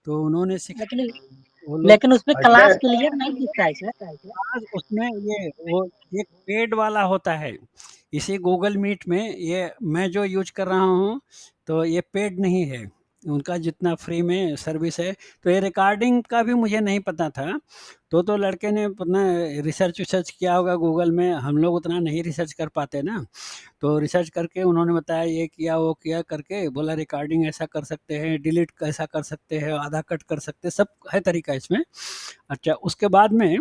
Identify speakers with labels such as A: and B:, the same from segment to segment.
A: तो उन्होंने
B: लेकिन
A: वो लोग
B: लेकिन उसमें
C: अच्छा।
B: क्लास क्लियर नहीं दिखता है सर।
A: आज उसमें ये वो एक पेड वाला होता है। इसी गूगल मीट में ये मैं जो यूज़ कर रहा हूँ, तो ये पेड नहीं है। उनका जितना फ्री में सर्विस है, तो ये रिकॉर्डिंग का भी मुझे नहीं पता था। तो लड़के ने अपना रिसर्च-विसर्च किया होगा गूगल में, हम लोग उतना नहीं रिसर्च कर पाते ना। तो रिसर्च करके उन्होंने बताया ये किया, वो किया करके बोला रिकॉर्डिंग ऐसा कर सकते हैं, डिलीट कैसा कर सकते हैं, आधा कट कर सकते हैं, सब है तरीका इसमें। अच्छा, उसके बाद में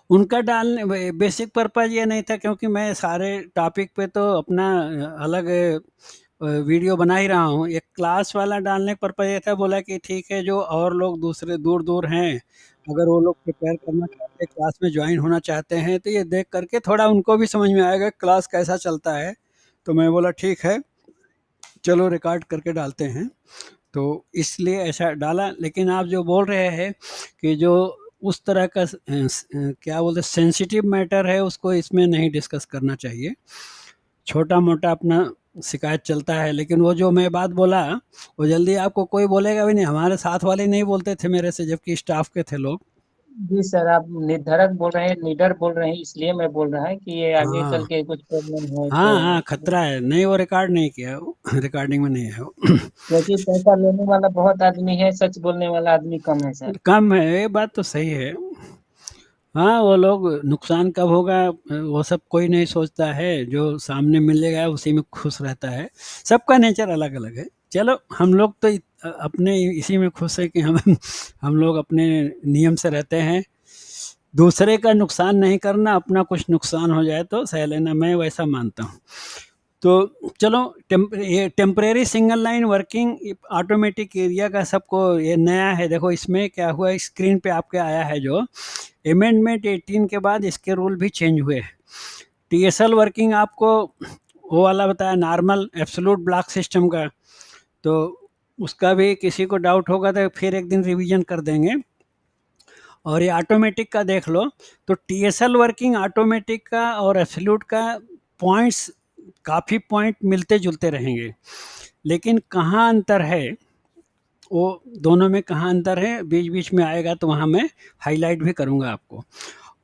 A: उनका डालने बेसिक पर्पज़ ये नहीं था, क्योंकि मैं सारे टॉपिक पे तो अपना अलग वीडियो बना ही रहा हूँ। एक क्लास वाला डालने का पर्पज़ ये था, बोला कि ठीक है जो और लोग दूसरे दूर-दूर हैं, अगर वो लोग प्रिपेयर करना चाहते हैं, क्लास में जॉइन होना चाहते हैं, तो ये देख करके थोड़ा उनको भी समझ में आएगा क्लास कैसा चलता है। तो मैं बोला ठीक है, चलो रिकॉर्ड करके डालते हैं। तो इसलिए ऐसा डाला। लेकिन आप जो बोल रहे हैं कि जो उस तरह का क्या बोलते हैं सेंसिटिव मैटर है, उसको इसमें नहीं डिस्कस करना चाहिए। छोटा-मोटा अपना शिकायत चलता है, लेकिन वो जो मैं बात बोला, वो जल्दी आपको कोई बोलेगा भी नहीं। हमारे साथ वाले नहीं बोलते थे मेरे से, जबकि स्टाफ के थे लोग।
B: जी सर, आप निर्धारक बोल रहे हैं, लीडर बोल रहे हैं, इसलिए मैं बोल रहा है कि ये आगे चल
A: हाँ,
B: के कुछ प्रॉब्लम हो
A: हाँ,
B: तो।
A: हाँ, खतरा है। नहीं, वो रिकॉर्ड नहीं किया वो, रिकॉर्डिंग में नहीं है वो।
B: क्योंकि पैसा लेने वाला बहुत आदमी है, सच बोलने वाला आदमी कम है सर।
A: कम है, ये बात तो सही है। हाँ, वो लोग नुकसान कब होगा वो सब कोई नहीं सोचता है, जो सामने मिलेगा उसी में खुश रहता है। सबका नेचर अलग-अलग है। चलो हम लोग तो अपने इसी में खुश हैं कि हम लोग अपने नियम से रहते हैं। दूसरे का नुकसान नहीं करना, अपना कुछ नुकसान हो जाए तो सह लेना, मैं वैसा मानता हूँ। तो चलो, ये temporary single line working automatic area का सबको ये नया है। देखो इसमें क्या हुआ, स्क्रीन पे आपके आया है जो अमेंडमेंट 18 के बाद इसके रूल भी चेंज हुए हैं। टीएसएल वर्किंग आपको वो वाला बताया, नॉर्मल एब्सोल्यूट ब्लॉक सिस्टम का। तो उसका भी किसी को डाउट होगा तो फिर एक दिन रिवीजन कर देंगे। और ये ऑटोमेटिक का देख लो, तो टीएसएल वर्किंग ऑटोमेटिक का और एब्सोल्यूट का पॉइंट्स काफ़ी पॉइंट मिलते जुलते रहेंगे, लेकिन कहाँ अंतर है, वो दोनों में कहाँ अंतर है बीच बीच में आएगा, तो वहाँ मैं हाईलाइट भी करूँगा आपको।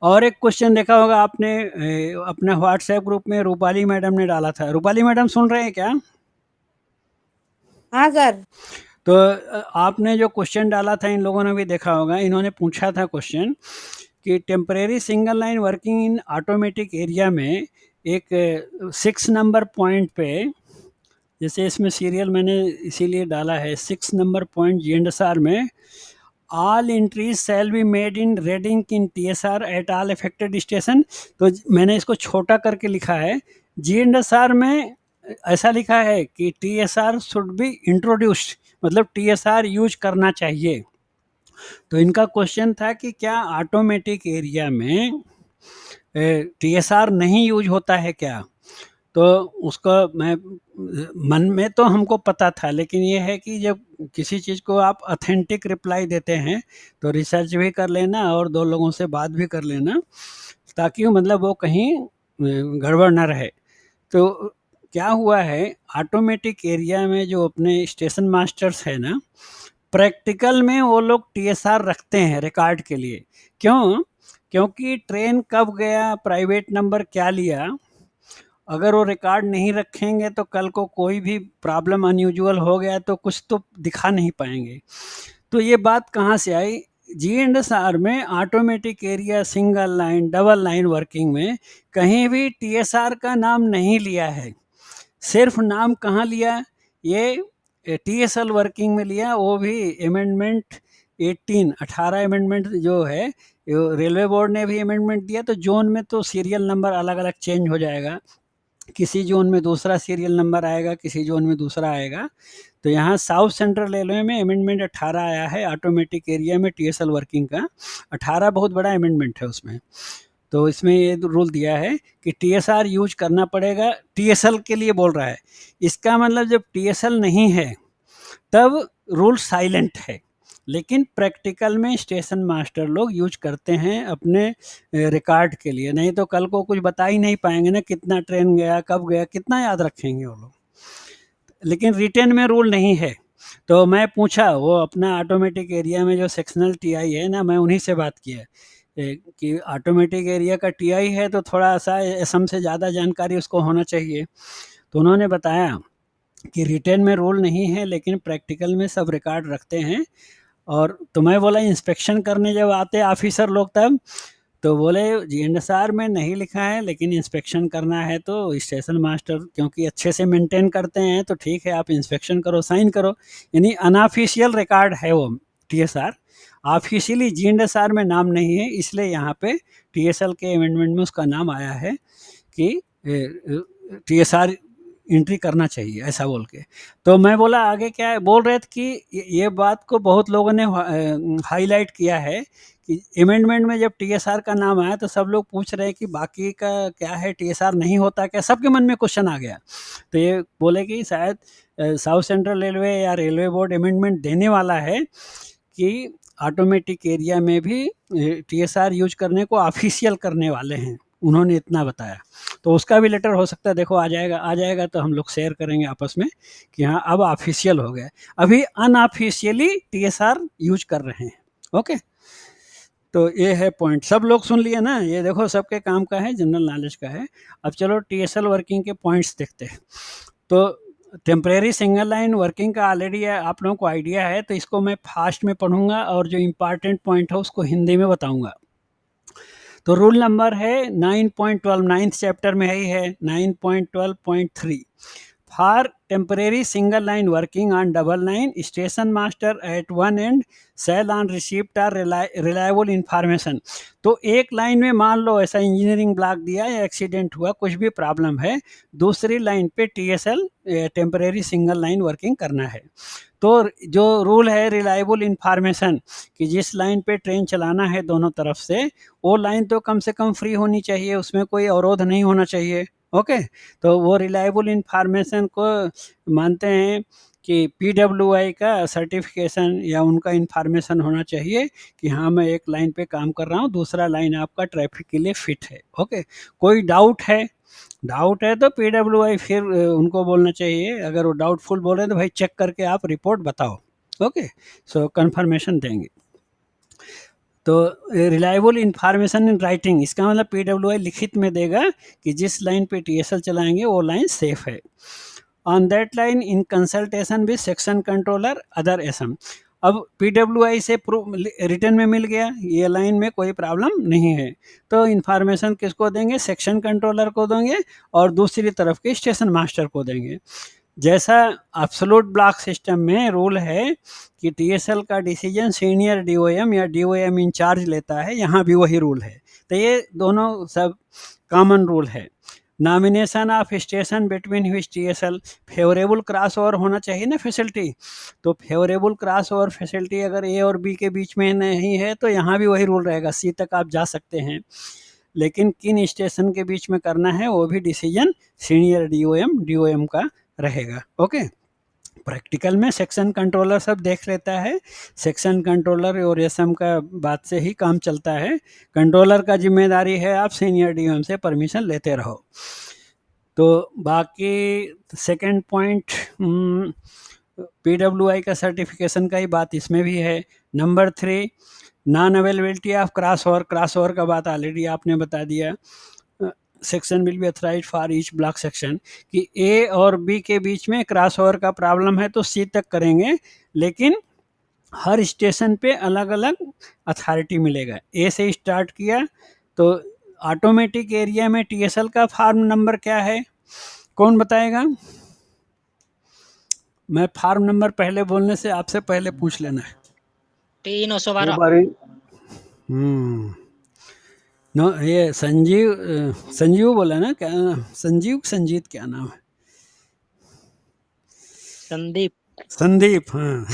A: और एक क्वेश्चन देखा होगा आपने, अपने व्हाट्सएप ग्रुप में रूपाली मैडम ने डाला था। रूपाली मैडम सुन रहे हैं क्या?
D: हाँ सर।
A: तो आपने जो क्वेश्चन डाला था, इन लोगों ने भी देखा होगा। इन्होंने पूछा था क्वेश्चन कि temporary single line working in automatic area में एक 6 नंबर पॉइंट पे, जैसे इसमें सीरियल मैंने इसीलिए डाला है, 6 नंबर पॉइंट जीएनडीआर में all entries shall be made in red ink in TSR at all affected station. तो मैंने इसको छोटा करके लिखा है। जीएनडीआर में ऐसा लिखा है कि टीएसआर शुड बी इंट्रोड्यूस्ड, मतलब टीएसआर यूज करना चाहिए। तो इनका क्वेश्चन था कि क्या ऑटोमेटिक एरिया में टीएसआर नहीं यूज होता है क्या? तो उसका मैं मन में तो हमको पता था, लेकिन ये है कि जब किसी चीज़ को आप ऑथेंटिक रिप्लाई देते हैं, तो रिसर्च भी कर लेना और 2 लोगों से बात भी कर लेना, ताकि मतलब वो कहीं गड़बड़ ना रहे। तो क्या हुआ है, ऑटोमेटिक एरिया में जो अपने स्टेशन मास्टर्स है ना, प्रैक्टिकल में वो लोग टीएसआर रखते हैं रिकॉर्ड के लिए। क्यों? क्योंकि ट्रेन कब गया, प्राइवेट नंबर क्या लिया, अगर वो रिकॉर्ड नहीं रखेंगे तो कल को कोई भी प्रॉब्लम अनयूजुअल हो गया तो कुछ तो दिखा नहीं पाएंगे। तो ये बात कहाँ से आई? जीएनडीआर में automatic area single line double line working में कहीं भी टीएसआर का नाम नहीं लिया है। सिर्फ नाम कहाँ लिया, ये टीएसएल वर्किंग में लिया, वो भी अमेंडमेंट 18 अमेंडमेंट जो है, रेलवे बोर्ड ने भी अमेंडमेंट दिया। तो जोन में तो सीरियल नंबर अलग अलग चेंज हो जाएगा, किसी जोन में दूसरा सीरियल नंबर आएगा, किसी जोन में दूसरा आएगा। तो यहाँ साउथ सेंट्रल रेलवे में अमेंडमेंट 18 आया है ऑटोमेटिक एरिया में टीएसएल वर्किंग का। 18 बहुत बड़ा अमेंडमेंट है उसमें। तो इसमें ये रूल दिया है कि टीएसआर यूज करना पड़ेगा, टीएसएल के लिए बोल रहा है। इसका मतलब जब टीएसएल नहीं है तब रूल साइलेंट है, लेकिन प्रैक्टिकल में स्टेशन मास्टर लोग यूज करते हैं अपने रिकॉर्ड के लिए। नहीं तो कल को कुछ बता ही नहीं पाएंगे ना, कितना ट्रेन गया, कब गया, कितना याद रखेंगे वो लोग। लेकिन रिटेन में रूल नहीं है। तो मैं पूछा, वो अपना ऑटोमेटिक एरिया में जो सेक्शनल टीआई है ना, मैं उन्हीं से बात किया कि ऑटोमेटिक एरिया का टीआई है तो थोड़ा सा एसएम से ज़्यादा जानकारी उसको होना चाहिए। तो उन्होंने बताया कि रिटेन में रूल नहीं है, लेकिन प्रैक्टिकल में सब रिकॉर्ड रखते हैं। और तो मैं बोला इंस्पेक्शन करने जब आते ऑफिसर लोग तब, तो बोले जीएनएसआर में नहीं लिखा है, लेकिन इंस्पेक्शन करना है तो स्टेशन मास्टर क्योंकि अच्छे से मेंटेन करते हैं तो ठीक है, आप इंस्पेक्शन करो, साइन करो। यानी अनऑफिशियल रिकॉर्ड है वो टीएसआर, ऑफिशियली जीएनएसआर में नाम नहीं है, इसलिए यहाँ पे टीएसएल के अमेंडमेंट में उसका नाम आया है कि टीएसआर एंट्री करना चाहिए, ऐसा बोल के। तो मैं बोला आगे क्या है, बोल रहे थे कि ये बात को बहुत लोगों ने हाईलाइट किया है कि अमेंडमेंट में जब टीएसआर का नाम आया तो सब लोग पूछ रहे हैं कि बाकी का क्या है, टीएसआर नहीं होता क्या, सबके मन में क्वेश्चन आ गया। तो ये बोले कि शायद साउथ सेंट्रल रेलवे या रेलवे बोर्ड अमेंडमेंट देने वाला है कि ऑटोमेटिक एरिया में भी टीएसआर यूज करने को ऑफिशियल करने वाले हैं, उन्होंने इतना बताया। तो उसका भी लेटर हो सकता है, देखो आ जाएगा तो हम लोग शेयर करेंगे आपस में कि हाँ अब ऑफिशियल हो गया, अभी अनऑफिशियली टीएसआर यूज कर रहे हैं। ओके, तो ये है पॉइंट, सब लोग सुन लिए ना, ये देखो सबके काम का है, जनरल नॉलेज का है। अब चलो टीएसएल वर्किंग के पॉइंट्स देखते हैं। तो टेम्परेरी सिंगल लाइन वर्किंग का ऑलरेडी आप लोगों को आइडिया है, तो इसको मैं फास्ट में पढ़ूंगा और जो इम्पॉर्टेंट पॉइंट है उसको हिंदी में बताऊंगा। तो रूल नंबर है 9.12, 9th चैप्टर में ही है 9.12.3, for temporary single line working on double line station master at one end shall on receipt are reliable information. तो एक लाइन में मान लो ऐसा इंजीनियरिंग ब्लॉक दिया या एक्सीडेंट हुआ, कुछ भी प्रॉब्लम है, दूसरी लाइन पे TSL temporary single line working करना है। तो जो रूल है रिलायबल इंफॉर्मेशन कि जिस लाइन पे ट्रेन चलाना है दोनों तरफ से, वो लाइन तो कम से कम फ्री होनी चाहिए, उसमें कोई अवरोध नहीं होना चाहिए। ओके, तो वो रिलायबल इंफॉर्मेशन को मानते हैं कि पीडब्ल्यूआई का सर्टिफिकेशन या उनका इंफॉर्मेशन होना चाहिए कि हाँ मैं एक लाइन पे काम कर रहा हूँ, दूसरा लाइन आपका ट्रैफिक के लिए फिट है। ओके, कोई डाउट है तो पीडब्ल्यूआई फिर उनको बोलना चाहिए, अगर वो डाउटफुल बोल रहे हैं तो भाई चेक करके आप रिपोर्ट बताओ। ओके, सो कंफर्मेशन देंगे। तो रिलायबल इंफॉर्मेशन इन राइटिंग, इसका मतलब पीडब्ल्यूआई लिखित में देगा कि जिस लाइन पे टीएसएल चलाएंगे वो लाइन सेफ है। On that line in consultation with section controller other SM. अब पीडब्ल्यूआई से रिटर्न में मिल गया ये लाइन में कोई प्रॉब्लम नहीं है, तो इन्फॉर्मेशन किसको देंगे, सेक्शन कंट्रोलर को देंगे और दूसरी तरफ के स्टेशन मास्टर को देंगे। जैसा एब्सोल्यूट ब्लॉक सिस्टम में रूल है कि टीएसएल का डिसीजन सीनियर डीओएम या डीओएम इंचार्ज लेता है, यहाँ भी वही रूल है। तो ये दोनों सब कॉमन रूल है। Nomination of station between which TSL, favourable cross over होना चाहिए ना फैसिलिटी, तो फेवरेबल क्रॉस ओवर फैसिलिटी अगर ए और बी के बीच में नहीं है तो यहाँ भी वही रूल रहेगा, सी तक आप जा सकते हैं, लेकिन किन स्टेशन के बीच में करना है वो भी डिसीजन सीनियर डीओएम का रहेगा। ओके, प्रैक्टिकल में सेक्शन कंट्रोलर सब देख लेता है, सेक्शन कंट्रोलर और एसएम का बात से ही काम चलता है, कंट्रोलर का जिम्मेदारी है आप सीनियर डीओएम से परमिशन लेते रहो। तो बाकी सेकंड पॉइंट पीडब्ल्यूआई का सर्टिफिकेशन का ही बात इसमें भी है। Number 3, non availability of cross over का बात ऑलरेडी आपने बता दिया। Section will be authorise for each block section कि ए और बी के बीच में क्रॉस ओवर का प्रॉब्लम है तो सी तक करेंगे, लेकिन हर स्टेशन पे अलग अलग अथॉरिटी मिलेगा। ए से स्टार्ट किया तो ऑटोमेटिक एरिया में टीएसएल का फार्म नंबर क्या है, कौन बताएगा? मैं फार्म नंबर पहले बोलने से आपसे पहले पूछ लेना है।
B: T912।
A: नो, ये संजीव बोला ना, क्या संजीव संजीत क्या नाम है? संदीप, हाँ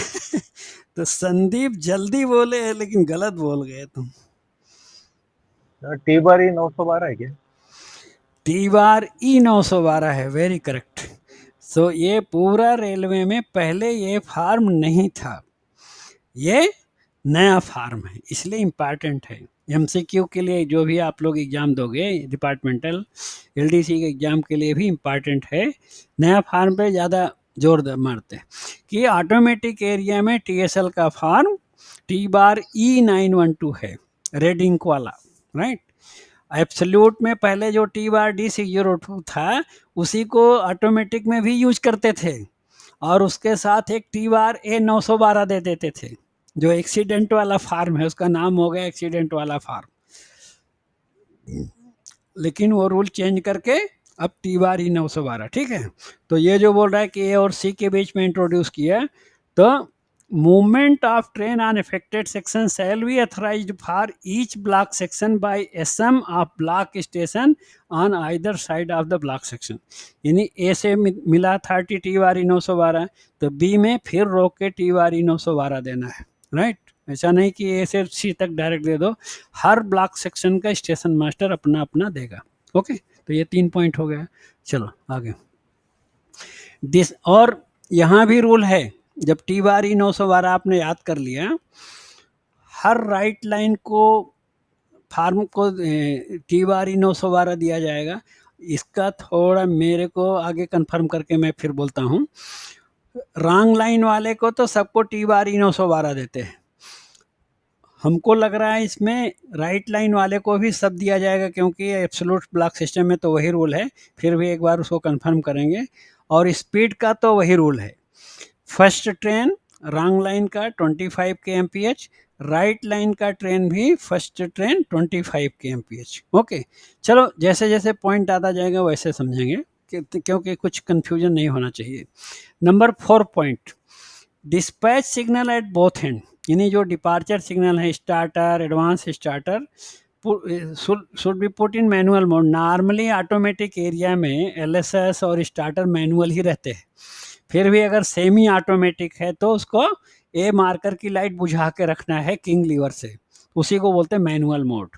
A: तो संदीप जल्दी बोले लेकिन गलत बोल गए तुम।
C: टी बार ई 912 है क्या?
A: टी बार ई 912 है, वेरी करेक्ट। सो ये पूरा रेलवे में पहले ये फार्म नहीं था, ये नया फार्म है, इसलिए इम्पॉर्टेंट है। एमसीक्यू के लिए जो भी आप लोग एग्ज़ाम दोगे डिपार्टमेंटल एलडीसी के एग्ज़ाम के लिए भी इम्पॉर्टेंट है। नया फार्म पे ज़्यादा जोर मारते हैं कि ऑटोमेटिक एरिया में टीएसएल का फार्म टी बार E912 है, रेड इंक वाला, राइट। एब्सोल्यूट में पहले जो टी बार D602 था उसी को ऑटोमेटिक में भी यूज करते थे, और उसके साथ एक टी बार A912 दे देते थे। जो एक्सीडेंट वाला फार्म है उसका नाम हो गया एक्सीडेंट वाला फार्म, लेकिन वो रूल चेंज करके अब टी बार E912, ठीक है। तो ये जो बोल रहा है कि ए और सी के बीच में इंट्रोड्यूस किया, तो movement of train on affected section shall be authorized for each block section by SM of block station on either side of the block section. यानी ए से मिला अथॉरिटी टी बार E912, तो B में फिर रोक के T bar E912 देना है, राइट। ऐसा नहीं कि ए से सी तक डायरेक्ट दे दो, हर ब्लॉक सेक्शन का स्टेशन मास्टर अपना अपना देगा। ओके, तो ये 3 पॉइंट हो गया। चलो आगे। दिस, और यहाँ भी रूल है, जब टी बार E912 आपने याद कर लिया, हर राइट लाइन को फार्म को टी बार E912 दिया जाएगा। इसका थोड़ा मेरे को आगे कंफर्म करके मैं फिर बोलता हूँ। रॉन्ग लाइन वाले को तो सबको टी बार E912 देते हैं, हमको लग रहा है इसमें राइट लाइन वाले को भी सब दिया जाएगा, क्योंकि एब्सोल्यूट ब्लॉक सिस्टम में तो वही रूल है। फिर भी एक बार उसको कंफर्म करेंगे। और स्पीड का तो वही रूल है, फर्स्ट ट्रेन रॉन्ग लाइन का 25 kmph, राइट लाइन का ट्रेन भी फर्स्ट ट्रेन 25 kmph। ओके, चलो जैसे जैसे पॉइंट आता जाएगा वैसे समझेंगे, क्योंकि कुछ कंफ्यूजन नहीं होना चाहिए। Number 4 point, dispatch signal eight both and, यानी जो डिपार्चर सिग्नल है starter advance starter should be put in manual mode. Normally automatic area में एलएसएस और स्टार्टर मैनुअल ही रहते हैं, फिर भी अगर सेमी ऑटोमेटिक है तो उसको ए मार्कर की लाइट बुझा के रखना है किंग लीवर से, उसी को बोलते हैं manual mode.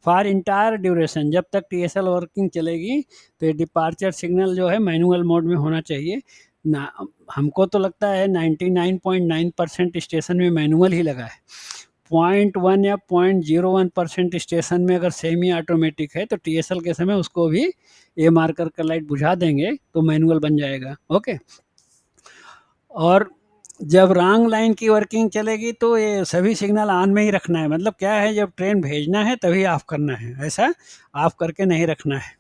A: For entire duration, जब तक टीएसएल वर्किंग चलेगी तो डिपार्चर सिग्नल जो है मैनुअल मोड में होना चाहिए ना। हमको तो लगता है 99.9% स्टेशन में मैनुअल ही लगा है, 0.1 या 0.01% स्टेशन में अगर सेमी ऑटोमेटिक है तो टीएसएल के समय उसको भी ए मार्कर का लाइट बुझा देंगे तो मैनुअल बन जाएगा। ओके, और जब रॉन्ग लाइन की वर्किंग चलेगी तो ये सभी सिग्नल ऑन में ही रखना है। मतलब क्या है, जब ट्रेन भेजना है तभी ऑफ करना है, ऐसा ऑफ करके नहीं रखना है।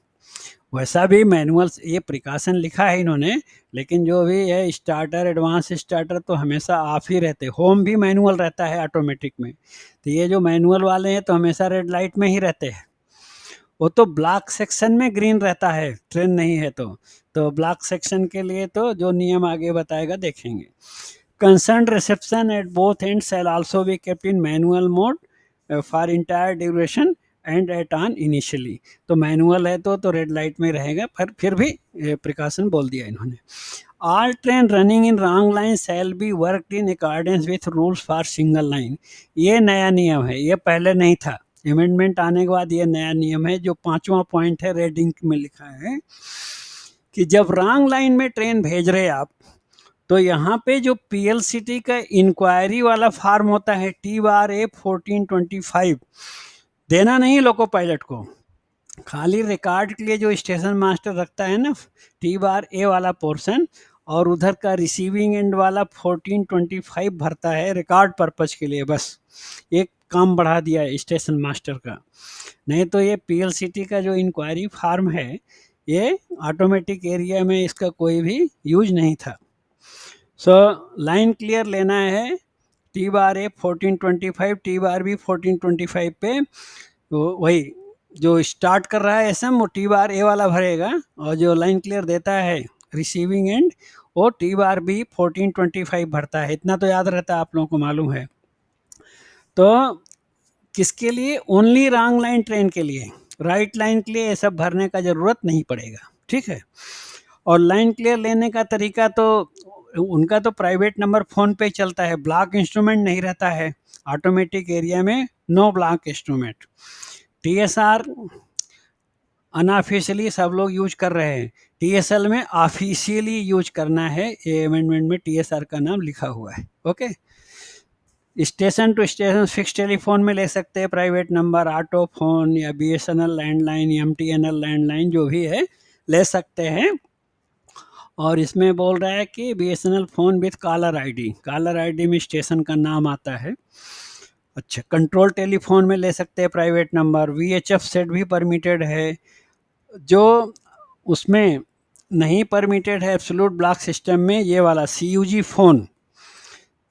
A: वैसा भी मैनुअल ये प्रिकॉशन लिखा है इन्होंने, लेकिन जो भी है स्टार्टर एडवांस स्टार्टर तो हमेशा ऑफ ही रहते। होम भी मैनुअल रहता है ऑटोमेटिक में, तो ये जो मैनुअल वाले हैं तो हमेशा रेड लाइट में ही रहते हैं। वो तो ब्लॉक सेक्शन में ग्रीन रहता है, ट्रेन नहीं है तो ब्लॉक सेक्शन के लिए तो जो नियम आगे बताएगा देखेंगे। Concern reception at both end shall also be kept in manual mode for entire duration and at on initially. तो मैनुअल है तो रेड लाइट में रहेगा, पर फिर भी प्रिकॉशन बोल दिया इन्होंने। All train running in wrong line shall be worked in accordance with rules for single line. ये नया नियम है, ये पहले नहीं था, अमेंडमेंट आने के बाद ये नया नियम है। जो 5वां पॉइंट है रेड इंक में लिखा है कि जब रॉन्ग लाइन में ट्रेन भेज रहे आप तो यहाँ पे जो पीएलसीटी का इंक्वायरी वाला फार्म होता है टी बार ए 1425 देना नहीं लोको पायलट को, खाली रिकॉर्ड के लिए जो स्टेशन मास्टर रखता है ना टी बार ए वाला पोर्शन, और उधर का रिसीविंग एंड वाला 1425 भरता है रिकॉर्ड पर्पज के लिए। बस एक काम बढ़ा दिया है स्टेशन मास्टर का, नहीं तो ये पीएलसीटी का जो इंक्वायरी फार्म है ये ऑटोमेटिक एरिया में इसका कोई भी यूज नहीं था। सो लाइन क्लियर लेना है, टी बार ए 1425 टी बार भी 1425 पे वही जो स्टार्ट कर रहा है एसएम वो टी बार ए वाला भरेगा, और जो लाइन क्लियर देता है रिसीविंग एंड वो टी बार भी 1425 भरता है। इतना तो याद रहता है, आप लोगों को मालूम है। तो किसके लिए, ओनली रॉन्ग लाइन ट्रेन के लिए, राइट लाइन के लिए ये सब भरने का ज़रूरत नहीं पड़ेगा, ठीक है। और लाइन क्लियर लेने का तरीका तो उनका तो प्राइवेट नंबर फ़ोन पे चलता है, ब्लॉक इंस्ट्रूमेंट नहीं रहता है ऑटोमेटिक एरिया में, no block instrument. TSR unofficially सब लोग यूज कर रहे हैं, टीएसएल में ऑफिशियली यूज करना है, ये अमेंडमेंट में टीएसआर का नाम लिखा हुआ है। Okay, station to station fix telephone में ले सकते हैं प्राइवेट नंबर, ऑटो फोन या बीएसएनएल लैंडलाइन, एमटीएनएल लैंडलाइन जो भी है ले सकते हैं। और इसमें बोल रहा है कि BSNL phone with caller ID में स्टेशन का नाम आता है। अच्छा, कंट्रोल टेलीफोन में ले सकते हैं प्राइवेट नंबर, वीएचएफ सेट भी परमिटेड है। जो उसमें नहीं परमिटेड है एब्सोल्यूट ब्लॉक सिस्टम में, ये वाला CUG phone,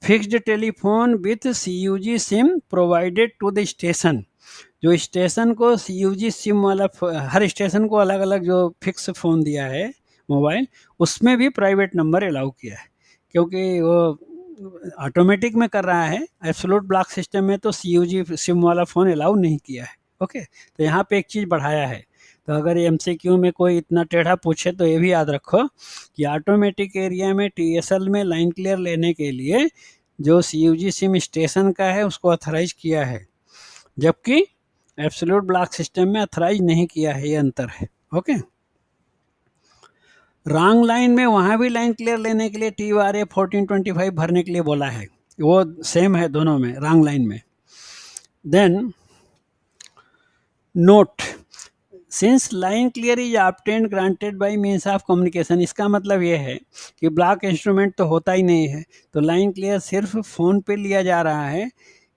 A: fixed telephone with CUG SIM provided to the station. जो स्टेशन को सीयूजी सिम वाला, हर स्टेशन को अलग अलग जो फिक्स फ़ोन दिया है मोबाइल, उसमें भी प्राइवेट नंबर अलाउ किया है, क्योंकि वो ऑटोमेटिक में कर रहा है, एब्सोल्यूट ब्लॉक सिस्टम में तो सीयूजी सिम वाला फ़ोन अलाउ नहीं किया है। ओके, तो यहाँ पे एक चीज़ बढ़ाया है। तो अगर एमसीक्यू में कोई इतना टेढ़ा पूछे तो ये भी याद रखो कि ऑटोमेटिक एरिया में टीएसएल में लाइन क्लियर लेने के लिए जो सीयूजी सिम स्टेशन का है उसको ऑथराइज किया है, जबकि एब्सोल्यूट ब्लॉक सिस्टम में ऑथराइज नहीं किया है, ये अंतर है। ओके, रॉन्ग लाइन में वहाँ भी लाइन क्लियर लेने के लिए TRA 1425 भरने के लिए बोला है, वो सेम है दोनों में, रॉन्ग लाइन में। Then note, since line clear is obtained granted by means of communication, इसका मतलब ये है कि ब्लॉक इंस्ट्रूमेंट तो होता ही नहीं है, तो लाइन क्लियर सिर्फ फ़ोन पे लिया जा रहा है।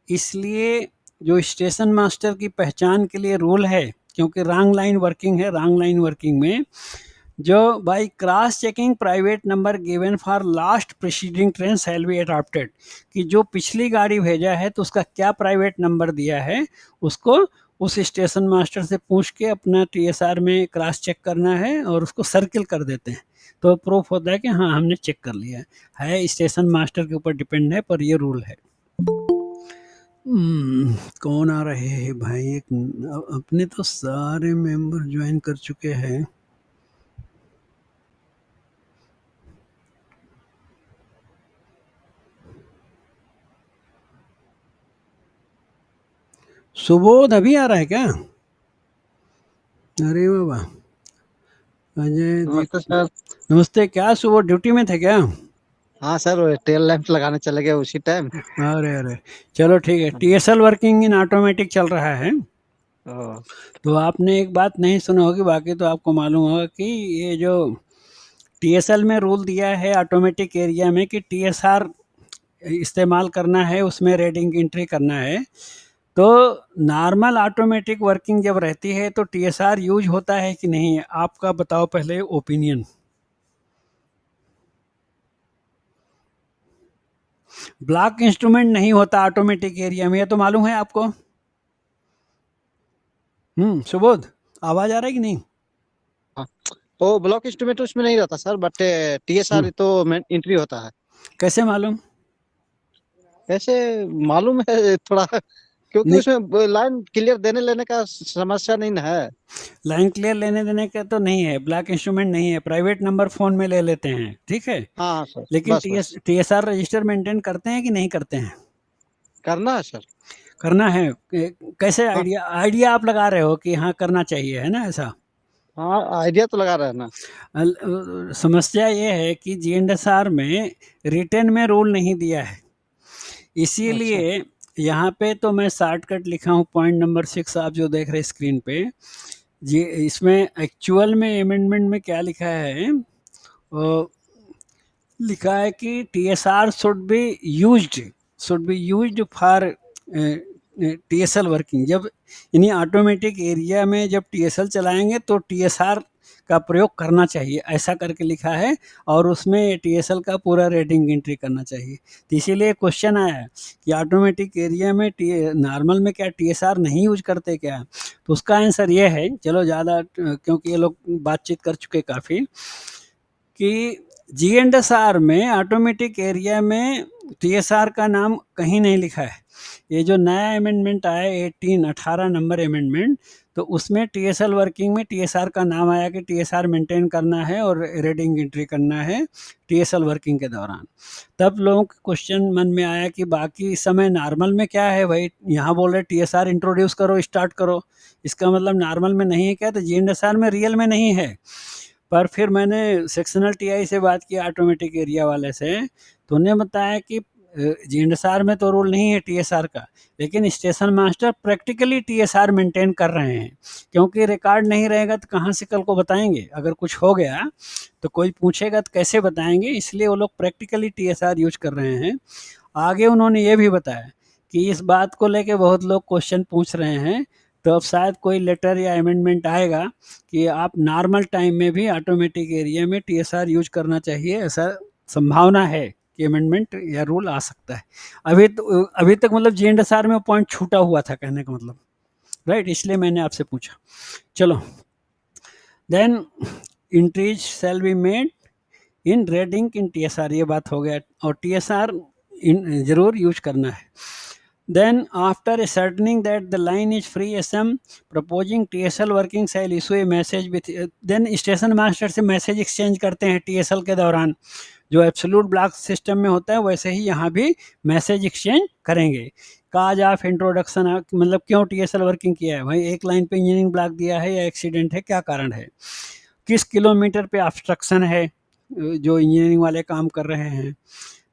A: इसलिए जो स्टेशन मास्टर की पहचान के लिए रूल है, क्योंकि रॉन्ग लाइन वर्किंग है, रॉन्ग लाइन वर्किंग में जो by cross checking private number given for last preceding train shall be adopted, कि जो पिछली गाड़ी भेजा है तो उसका क्या प्राइवेट नंबर दिया है, उसको उस स्टेशन मास्टर से पूछ के अपना टीएसआर में क्रॉस चेक करना है और उसको सर्किल कर देते हैं, तो प्रूफ होता है कि हाँ हमने चेक कर लिया है। स्टेशन मास्टर के ऊपर डिपेंड है, पर ये रूल है। कौन आ रहे हैं भाई? अपने तो सारे मेंबर ज्वाइन कर चुके हैं। सुबोध अभी आ रहा है क्या? अरे बाबा, अजय
C: नमस्ते सर।
A: नमस्ते। क्या सुबोध ड्यूटी में थे क्या?
C: हाँ सर, वो टेल लैंप लगाने चले गए उसी टाइम।
A: अरे अरे, चलो ठीक है। टीएसएल वर्किंग इन ऑटोमेटिक चल रहा है। तो आपने एक बात नहीं सुना होगी, बाकी तो आपको मालूम होगा कि ये जो टीएसएल में रूल दिया है ऑटोमेटिक एरिया में कि टीएसआर इस्तेमाल करना है, उसमें रीडिंग एंट्री करना है। तो नॉर्मल ऑटोमेटिक वर्किंग जब रहती है तो टीएसआर यूज होता है कि नहीं, आपका बताओ पहले ओपिनियन। ब्लॉक इंस्ट्रूमेंट नहीं होता ऑटोमेटिक एरिया में, ये तो मालूम है आपको। सुबोध, आवाज आ रहा है कि नहीं?
C: वो ब्लॉक इंस्ट्रूमेंट उसमें नहीं रहता सर, बट टीएसआर तो एंट्री होता है।
A: कैसे मालूम?
C: ऐसे मालूम है थोड़ा, क्योंकि
A: नहीं,
C: उसमें लाइन क्लियर देने लेने का समस्या नहीं ना है।
A: लाइन क्लियर लेने देने का तो नहीं है, ब्लॉक इंस्ट्रूमेंट नहीं है, प्राइवेट नंबर फोन में ले लेते हैं, ठीक है।
C: हाँ हाँ सर,
A: लेकिन
C: बस बस
A: टीएसआर रजिस्टर मेंटेन करते हैं कि नहीं करते हैं?
C: करना है सर।
A: करना है। कैसे
C: हाँ
A: आइडिया आइडिया आप लगा रहे हो कि हाँ करना चाहिए, है ना ऐसा?
C: हाँ, आइडिया तो लगा रहे हैं ना।
A: समस्या ये है कि जीएनएसआर में रिटर्न में रूल नहीं दिया है,
C: अच्छा
A: इसीलिए यहाँ पे तो मैं शॉर्टकट लिखा हूँ, पॉइंट नंबर 6 आप जो देख रहे हैं स्क्रीन पे जी। इसमें एक्चुअल में अमेंडमेंट में क्या लिखा है? लिखा है कि TSR should be used for TSL working. जब यानी ऑटोमेटिक एरिया में जब टीएसएल चलाएंगे तो टीएसआर का प्रयोग करना चाहिए, ऐसा करके लिखा है। और उसमें टीएसएल का पूरा रेटिंग एंट्री करना चाहिए। तो इसीलिए क्वेश्चन आया कि ऑटोमेटिक एरिया में नॉर्मल में क्या टीएसआर नहीं यूज करते क्या? तो उसका आंसर ये है, चलो ज़्यादा क्योंकि ये लोग बातचीत कर चुके काफ़ी, कि जीएनएसआर में ऑटोमेटिक एरिया में टीएसआर का नाम कहीं नहीं लिखा है। ये जो नया अमेंडमेंट आया 18 नंबर अमेंडमेंट, तो उसमें टीएसएल वर्किंग में टीएसआर का नाम आया कि टीएसआर मेंटेन करना है और रीडिंग एंट्री करना है टीएसएल वर्किंग के दौरान। तब लोगों को क्वेश्चन मन में आया कि बाकी समय नॉर्मल में क्या है भाई, यहाँ बोल रहे टीएसआर इंट्रोड्यूस करो, स्टार्ट करो, इसका मतलब नॉर्मल में नहीं है क्या? तो जीएनएसआर में रियल में नहीं है। पर फिर मैंने सेक्शनल टीआई से बात की ऑटोमेटिक एरिया वाले से, तो उन्हें बताया कि जीएनडीआर में तो रूल नहीं है टीएसआर का, लेकिन station master practically TSR maintain कर रहे हैं, क्योंकि रिकॉर्ड नहीं रहेगा तो कहाँ से कल को बताएंगे। अगर कुछ हो गया तो कोई पूछेगा तो कैसे बताएंगे, इसलिए वो लोग प्रैक्टिकली टीएसआर यूज कर रहे हैं। आगे उन्होंने ये भी बताया कि इस बात को लेके बहुत लोग क्वेश्चन पूछ रहे हैं, तो अब शायद कोई लेटर या अमेंडमेंट आएगा कि आप नॉर्मल टाइम में भी ऑटोमेटिक एरिया में टीएसआर यूज करना चाहिए, ऐसा संभावना है कि अमेंडमेंट या रूल आ सकता है। अभी तक मतलब जीएनडीआर में पॉइंट छूटा हुआ था, कहने का मतलब, राइट, इसलिए मैंने आपसे पूछा। चलो, then entries shall be made in red ink in TSR, ये बात हो गया, और टीएसआर जरूर यूज करना है। Then after ascertaining that the line is free, SM proposing TSL working shall issue a message with, then station master से message exchange करते हैं TSL के दौरान, जो एब्सोल्यूट ब्लॉक सिस्टम में होता है वैसे ही यहाँ भी मैसेज एक्सचेंज करेंगे। काज ऑफ इंट्रोडक्शन, मतलब क्यों TSL वर्किंग किया है भाई, एक लाइन पे इंजीनियरिंग ब्लॉक दिया है या एक्सीडेंट है, क्या कारण है, किस किलोमीटर पे ऑब्स्ट्रक्शन है जो इंजीनियरिंग वाले काम कर रहे हैं,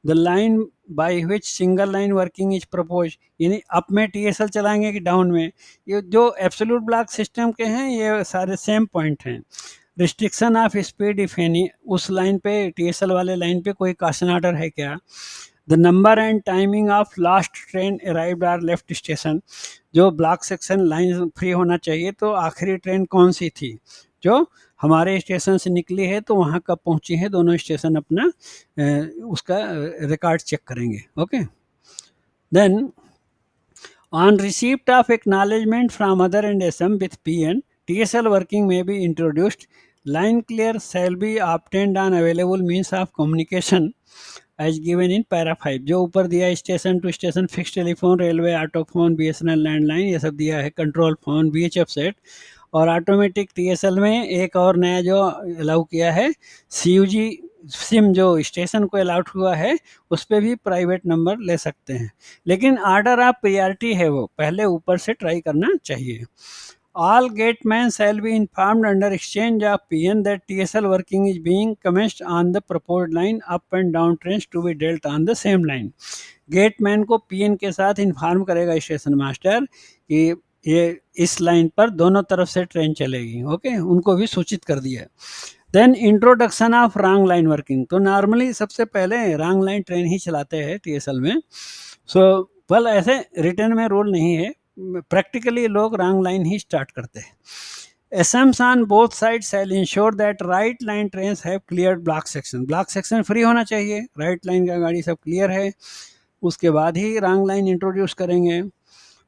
A: the line by which single line working is propose, यानी अप में टीएसएल चलाएंगे कि डाउन में, ये जो एब्सोल्यूट ब्लॉक सिस्टम के हैं ये सारे सेम पॉइंट हैं। Restriction of speed if any, उस लाइन पे टीएसएल वाले लाइन पे कोई कॉशन ऑर्डर है क्या, the number and timing of last train arrived or left station, जो ब्लॉक सेक्शन लाइन फ्री होना चाहिए तो आखिरी ट्रेन कौन सी थी जो हमारे स्टेशन से निकली है, तो वहाँ कब पहुँची है, दोनों स्टेशन अपना उसका रिकॉर्ड चेक करेंगे। Okay, then on receipt of acknowledgement from other end SM with PN, TSL working may be introduced, line clear shall be obtained on available means of communication as given in para 5, जो ऊपर दिया station to station, fix telephone, railway, autophone, BSNL landline, ये सब दिया है, control phone, VHF set, और automatic TSL में एक और नया जो अलाउ किया है सीयूजी सिम, जो स्टेशन को अलाउड हुआ है उस पर भी प्राइवेट नंबर ले सकते हैं, लेकिन ऑर्डर ऑफ प्रियॉरिटी है, वो पहले ऊपर से ट्राई करना चाहिए। All gatemen shall be informed under exchange of PN that TSL working is being commenced on the proposed line, up and down trains to be dealt on the same line. Gateman को PN के साथ inform करेगा station master कि ये इस line पर दोनों तरफ से ट्रेन चलेगी। ओके, उनको भी सूचित कर दिया। Then introduction of wrong line working, तो नॉर्मली सबसे पहले रॉन्ग लाइन ट्रेन ही चलाते हैं टीएसएल में। सो वेल, ऐसे रिटर्न में रूल नहीं है, प्रैक्टिकली लोग रॉन्ग लाइन ही स्टार्ट करते हैं। SMs on both side shall ensure that right line trains have cleared block section, block section free होना चाहिए, राइट लाइन का गाड़ी सब क्लियर है, उसके बाद ही रॉन्ग लाइन इंट्रोड्यूस करेंगे।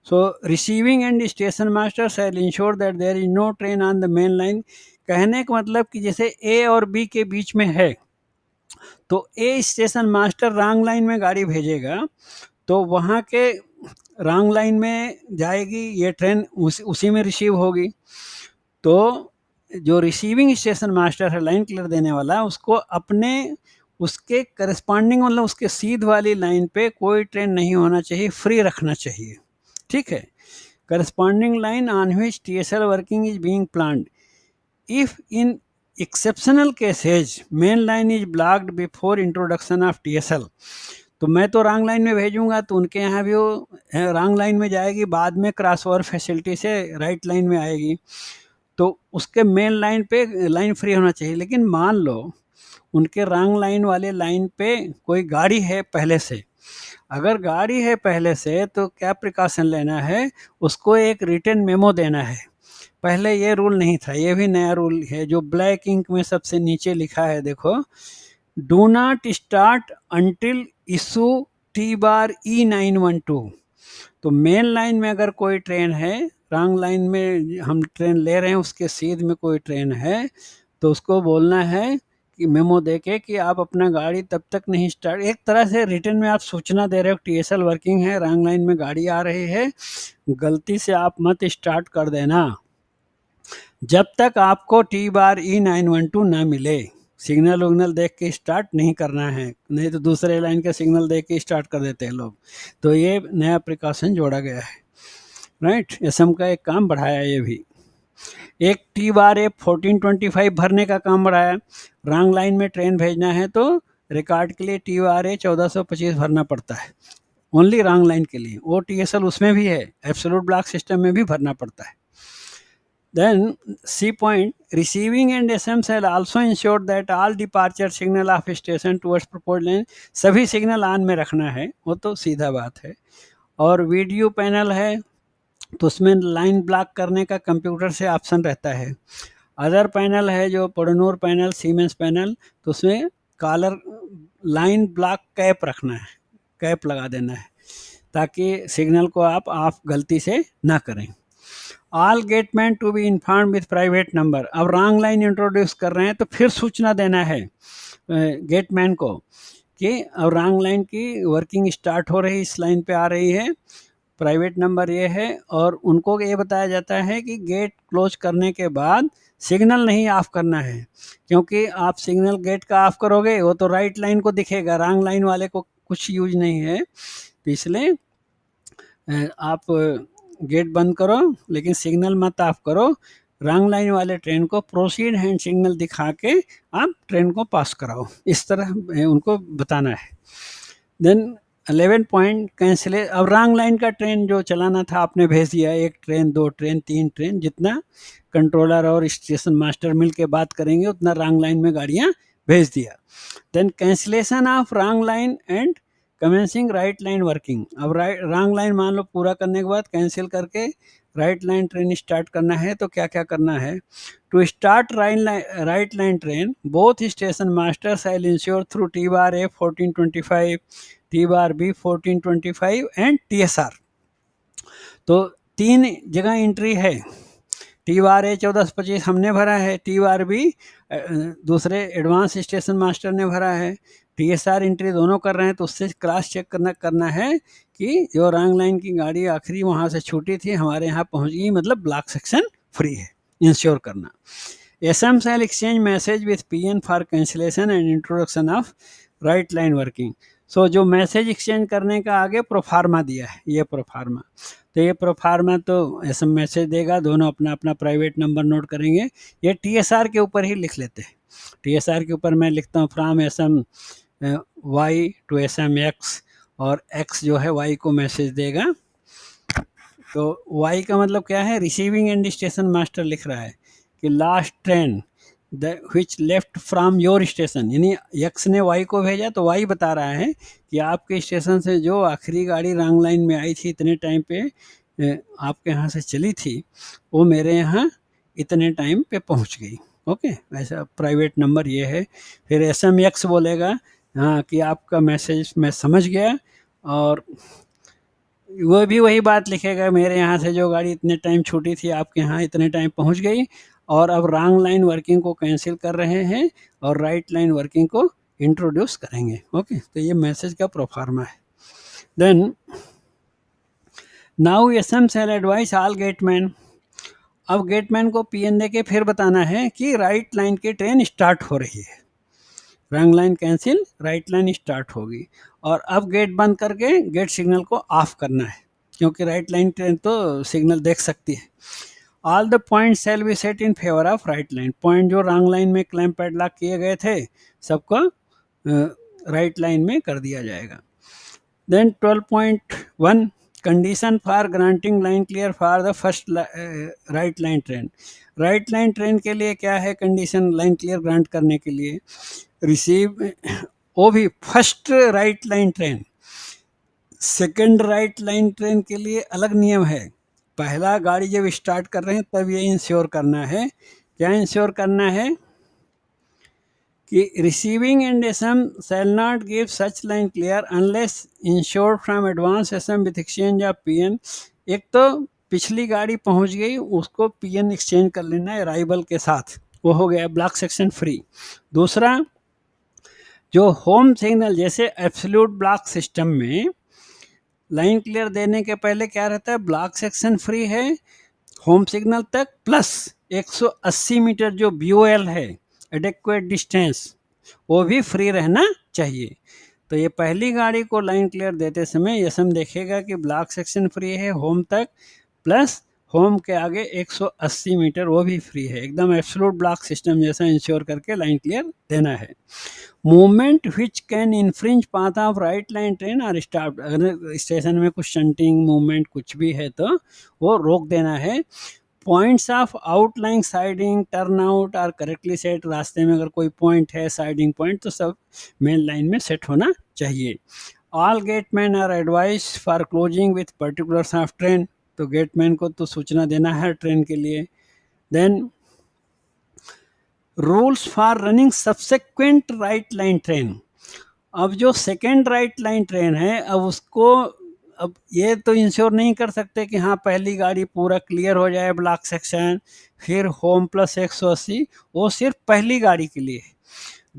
A: So receiving end station master shall ensure that there is no train on the main line, कहने का मतलब कि जैसे ए और बी के बीच में है तो ए स्टेशन मास्टर रॉन्ग लाइन में गाड़ी भेजेगा तो वहाँ के रॉन्ग लाइन में जाएगी ये ट्रेन, उसी में रिसीव होगी। तो जो रिसीविंग स्टेशन मास्टर है, लाइन क्लियर देने वाला, उसको अपने उसके करस्पॉन्डिंग मतलब उसके सीध वाली लाइन पे कोई ट्रेन नहीं होना चाहिए, फ्री रखना चाहिए। ठीक है, corresponding line on which TSL working is being planned, if in exceptional cases main line is blocked before introduction of TSL, तो मैं तो रॉन्ग लाइन में भेजूंगा तो उनके यहाँ भी वो रॉन्ग लाइन में जाएगी, बाद में क्रॉस ओवर फैसिलिटी से राइट लाइन में आएगी, तो उसके मेन लाइन पे लाइन फ्री होना चाहिए। लेकिन मान लो उनके रॉन्ग लाइन वाले लाइन पे कोई गाड़ी है पहले से, अगर गाड़ी है पहले से तो क्या प्रिकॉशन लेना है, उसको एक रिटन मेमो देना है। पहले ये रूल नहीं था, ये भी नया रूल है जो ब्लैक इंक में सबसे नीचे लिखा है, देखो, do not start until issue T/E912। तो मेन लाइन में अगर कोई ट्रेन है, रॉन्ग लाइन में हम ट्रेन ले रहे हैं, उसके सीध में कोई ट्रेन है, तो उसको बोलना है कि मेमो देके कि आप अपना गाड़ी तब तक नहीं स्टार्ट, एक तरह से रिटर्न में आप सूचना दे रहे हो टीएसएल वर्किंग है, रॉन्ग लाइन में गाड़ी आ रही है, गलती से आप मत स्टार्ट कर देना जब तक आपको T/E912 ना मिले। सिग्नल उग्नल देख के स्टार्ट नहीं करना है, नहीं तो दूसरे लाइन का सिग्नल देख के स्टार्ट कर देते हैं लोग। तो ये नया प्रिकॉशन जोड़ा गया है, राइट। एसएम का एक काम बढ़ाया, ये भी एक T/F 1425 भरने का काम बढ़ाया। रॉन्ग लाइन में ट्रेन भेजना है तो रिकॉर्ड के लिए TORA 1425 भरना पड़ता है, ओनली रॉन्ग लाइन के लिए। वो TSL उसमें भी है, एब्सोल्यूट ब्लॉक सिस्टम में भी भरना पड़ता है। Then C point, receiving and SM cell also ensure that all departure signal of station towards proposed lane, सभी सिग्नल ऑन में रखना है, वो तो सीधा बात है। और वीडियो पैनल है तो उसमें लाइन ब्लॉक करने का कंप्यूटर से ऑप्शन रहता है। अदर पैनल है जो पोडोनोर पैनल, सीमेंस पैनल, तो उसमें कॉलर लाइन ब्लॉक कैप रखना है, कैप लगा देना है ताकि सिग्नल को आप ऑफ गलती से ना करें। All gateman to be inform with private number, अब रॉन्ग लाइन इंट्रोड्यूस कर रहे हैं तो फिर सूचना देना है गेटमैन को कि अब रॉन्ग लाइन की वर्किंग स्टार्ट हो रही, इस लाइन पे आ रही है, प्राइवेट नंबर ये है। और उनको ये बताया जाता है कि गेट क्लोज करने के बाद सिग्नल नहीं ऑफ करना है, क्योंकि आप सिग्नल गेट का ऑफ करोगे वो तो राइट लाइन को दिखेगा, रॉन्ग लाइन वाले को कुछ यूज नहीं है। तो इसलिए आप गेट बंद करो लेकिन सिग्नल मत ऑफ करो, रॉन्ग लाइन वाले ट्रेन को प्रोसीड हैंड सिग्नल दिखा के आप ट्रेन को पास कराओ, इस तरह उनको बताना है। देन 11 पॉइंट कैंसिल, अब रॉन्ग लाइन का ट्रेन जो चलाना था आपने भेज दिया, 1 ट्रेन 2 ट्रेन 3 ट्रेन, जितना कंट्रोलर और स्टेशन मास्टर मिल के बात करेंगे उतना रॉन्ग लाइन में गाड़ियाँ भेज दिया। Then cancellation of wrong line and commencing right line working, अब रॉन्ग लाइन मान लो पूरा करने के बाद कैंसिल करके राइट लाइन ट्रेन स्टार्ट करना है तो क्या क्या करना है। To start right line train both station master shall ensure through TBAR 1425, TBAR 1425 and TSR। तो 3 जगह एंट्री है, TBAR 1425 हमने भरा है, TBAR दूसरे एडवांस स्टेशन मास्टर ने भरा है, TSR एंट्री दोनों कर रहे हैं, तो उससे क्रॉस चेक करना है कि जो रॉन्ग लाइन की गाड़ी आखिरी वहाँ से छूटी थी हमारे यहाँ पहुँच गई, मतलब ब्लॉक सेक्शन फ्री है, इंश्योर करना। SM shall exchange message with PN for cancellation and introduction of right line working। सो जो मैसेज एक्सचेंज करने का आगे प्रोफार्मा दिया है, ये प्रोफार्मा, तो ये प्रोफार्मा तो SM मैसेज देगा, दोनों अपना अपना प्राइवेट नंबर नोट करेंगे। ये TSR के ऊपर ही लिख लेते हैं, TSR के ऊपर मैं लिखता हूँ from SM Y to SM X, और X जो है Y को मैसेज देगा। तो Y का मतलब क्या है, रिसीविंग एंड स्टेशन मास्टर लिख रहा है कि last train which left from your station, यानी X ने Y को भेजा तो Y बता रहा है कि आपके स्टेशन से जो आखिरी गाड़ी रॉन्ग लाइन में आई थी इतने टाइम पे आपके यहाँ से चली थी, वो मेरे यहाँ इतने टाइम पे पहुँच गई। ओके, ऐसा प्राइवेट नंबर ये है। फिर SMX बोलेगा हाँ कि आपका मैसेज मैं समझ गया, और वो भी वही बात लिखेगा, मेरे यहाँ से जो गाड़ी इतने टाइम छूटी थी आपके यहाँ इतने टाइम पहुँच गई, और अब रॉन्ग लाइन वर्किंग को कैंसिल कर रहे हैं और राइट लाइन वर्किंग को इंट्रोड्यूस करेंगे। ओके, तो ये मैसेज का प्रोफार्मा है। देन नाउ SM शैल एडवाइस ऑल गेटमैन, अब गेटमैन को PN दे के फिर बताना है कि राइट लाइन की ट्रेन स्टार्ट हो रही है, wrong line cancel, right line start होगी, और अब गेट बंद करके गेट सिग्नल को ऑफ करना है, क्योंकि राइट लाइन ट्रेन तो सिग्नल देख सकती है। All the point shall be set in favour of right line, point जो रॉन्ग लाइन में क्लैंप पैडलॉक किए गए थे सबको राइट लाइन में कर दिया जाएगा। Then 12.1 condition for granting line clear for the first right line train, right line train के लिए क्या है कंडीशन लाइन क्लियर ग्रांट करने के लिए, रिसीव वो भी first right line train, second right line train के लिए अलग नियम है। पहला गाड़ी जब स्टार्ट कर रहे हैं तब ये इंश्योर करना है, क्या इंश्योर करना है कि receiving end SM shall not give such line clear unless insured from advance SM with exchange of PN। एक तो पिछली गाड़ी पहुंच गई उसको PN एक्सचेंज कर लेना है अराइवल के साथ, वो हो गया ब्लॉक सेक्शन फ्री। दूसरा, जो होम सिग्नल जैसे एब्सोल्यूट ब्लॉक सिस्टम में लाइन क्लियर देने के पहले क्या रहता है, ब्लॉक सेक्शन फ्री है होम सिग्नल तक प्लस 180 मीटर जो BOL है एडेक्वेट डिस्टेंस वो भी फ्री रहना चाहिए। तो ये पहली गाड़ी को लाइन क्लियर देते समय SM देखेगा कि ब्लॉक सेक्शन फ्री है होम तक प्लस होम के आगे 180 मीटर वो भी फ्री है, एकदम एब्सोल्यूट ब्लॉक सिस्टम जैसा इंश्योर करके लाइन क्लियर देना है। Movement which can infringe path of right line train और स्टॉप, अगर स्टेशन में कुछ शंटिंग मूवमेंट कुछ भी है तो वो रोक देना है। Points of outlying siding turn out are correctly set, रास्ते में अगर कोई पॉइंट है साइडिंग पॉइंट तो सब मेन लाइन में सेट होना चाहिए। All gateman are advise for closing with particulars of train, तो गेटमैन को तो सूचना देना है ट्रेन के लिए। Then rules for running subsequent right line train, अब जो सेकेंड राइट लाइन ट्रेन है अब उसको, अब ये तो इंश्योर नहीं कर सकते कि हाँ पहली गाड़ी पूरा क्लियर हो जाए ब्लॉक सेक्शन फिर होम प्लस 180, वो सिर्फ पहली गाड़ी के लिए है।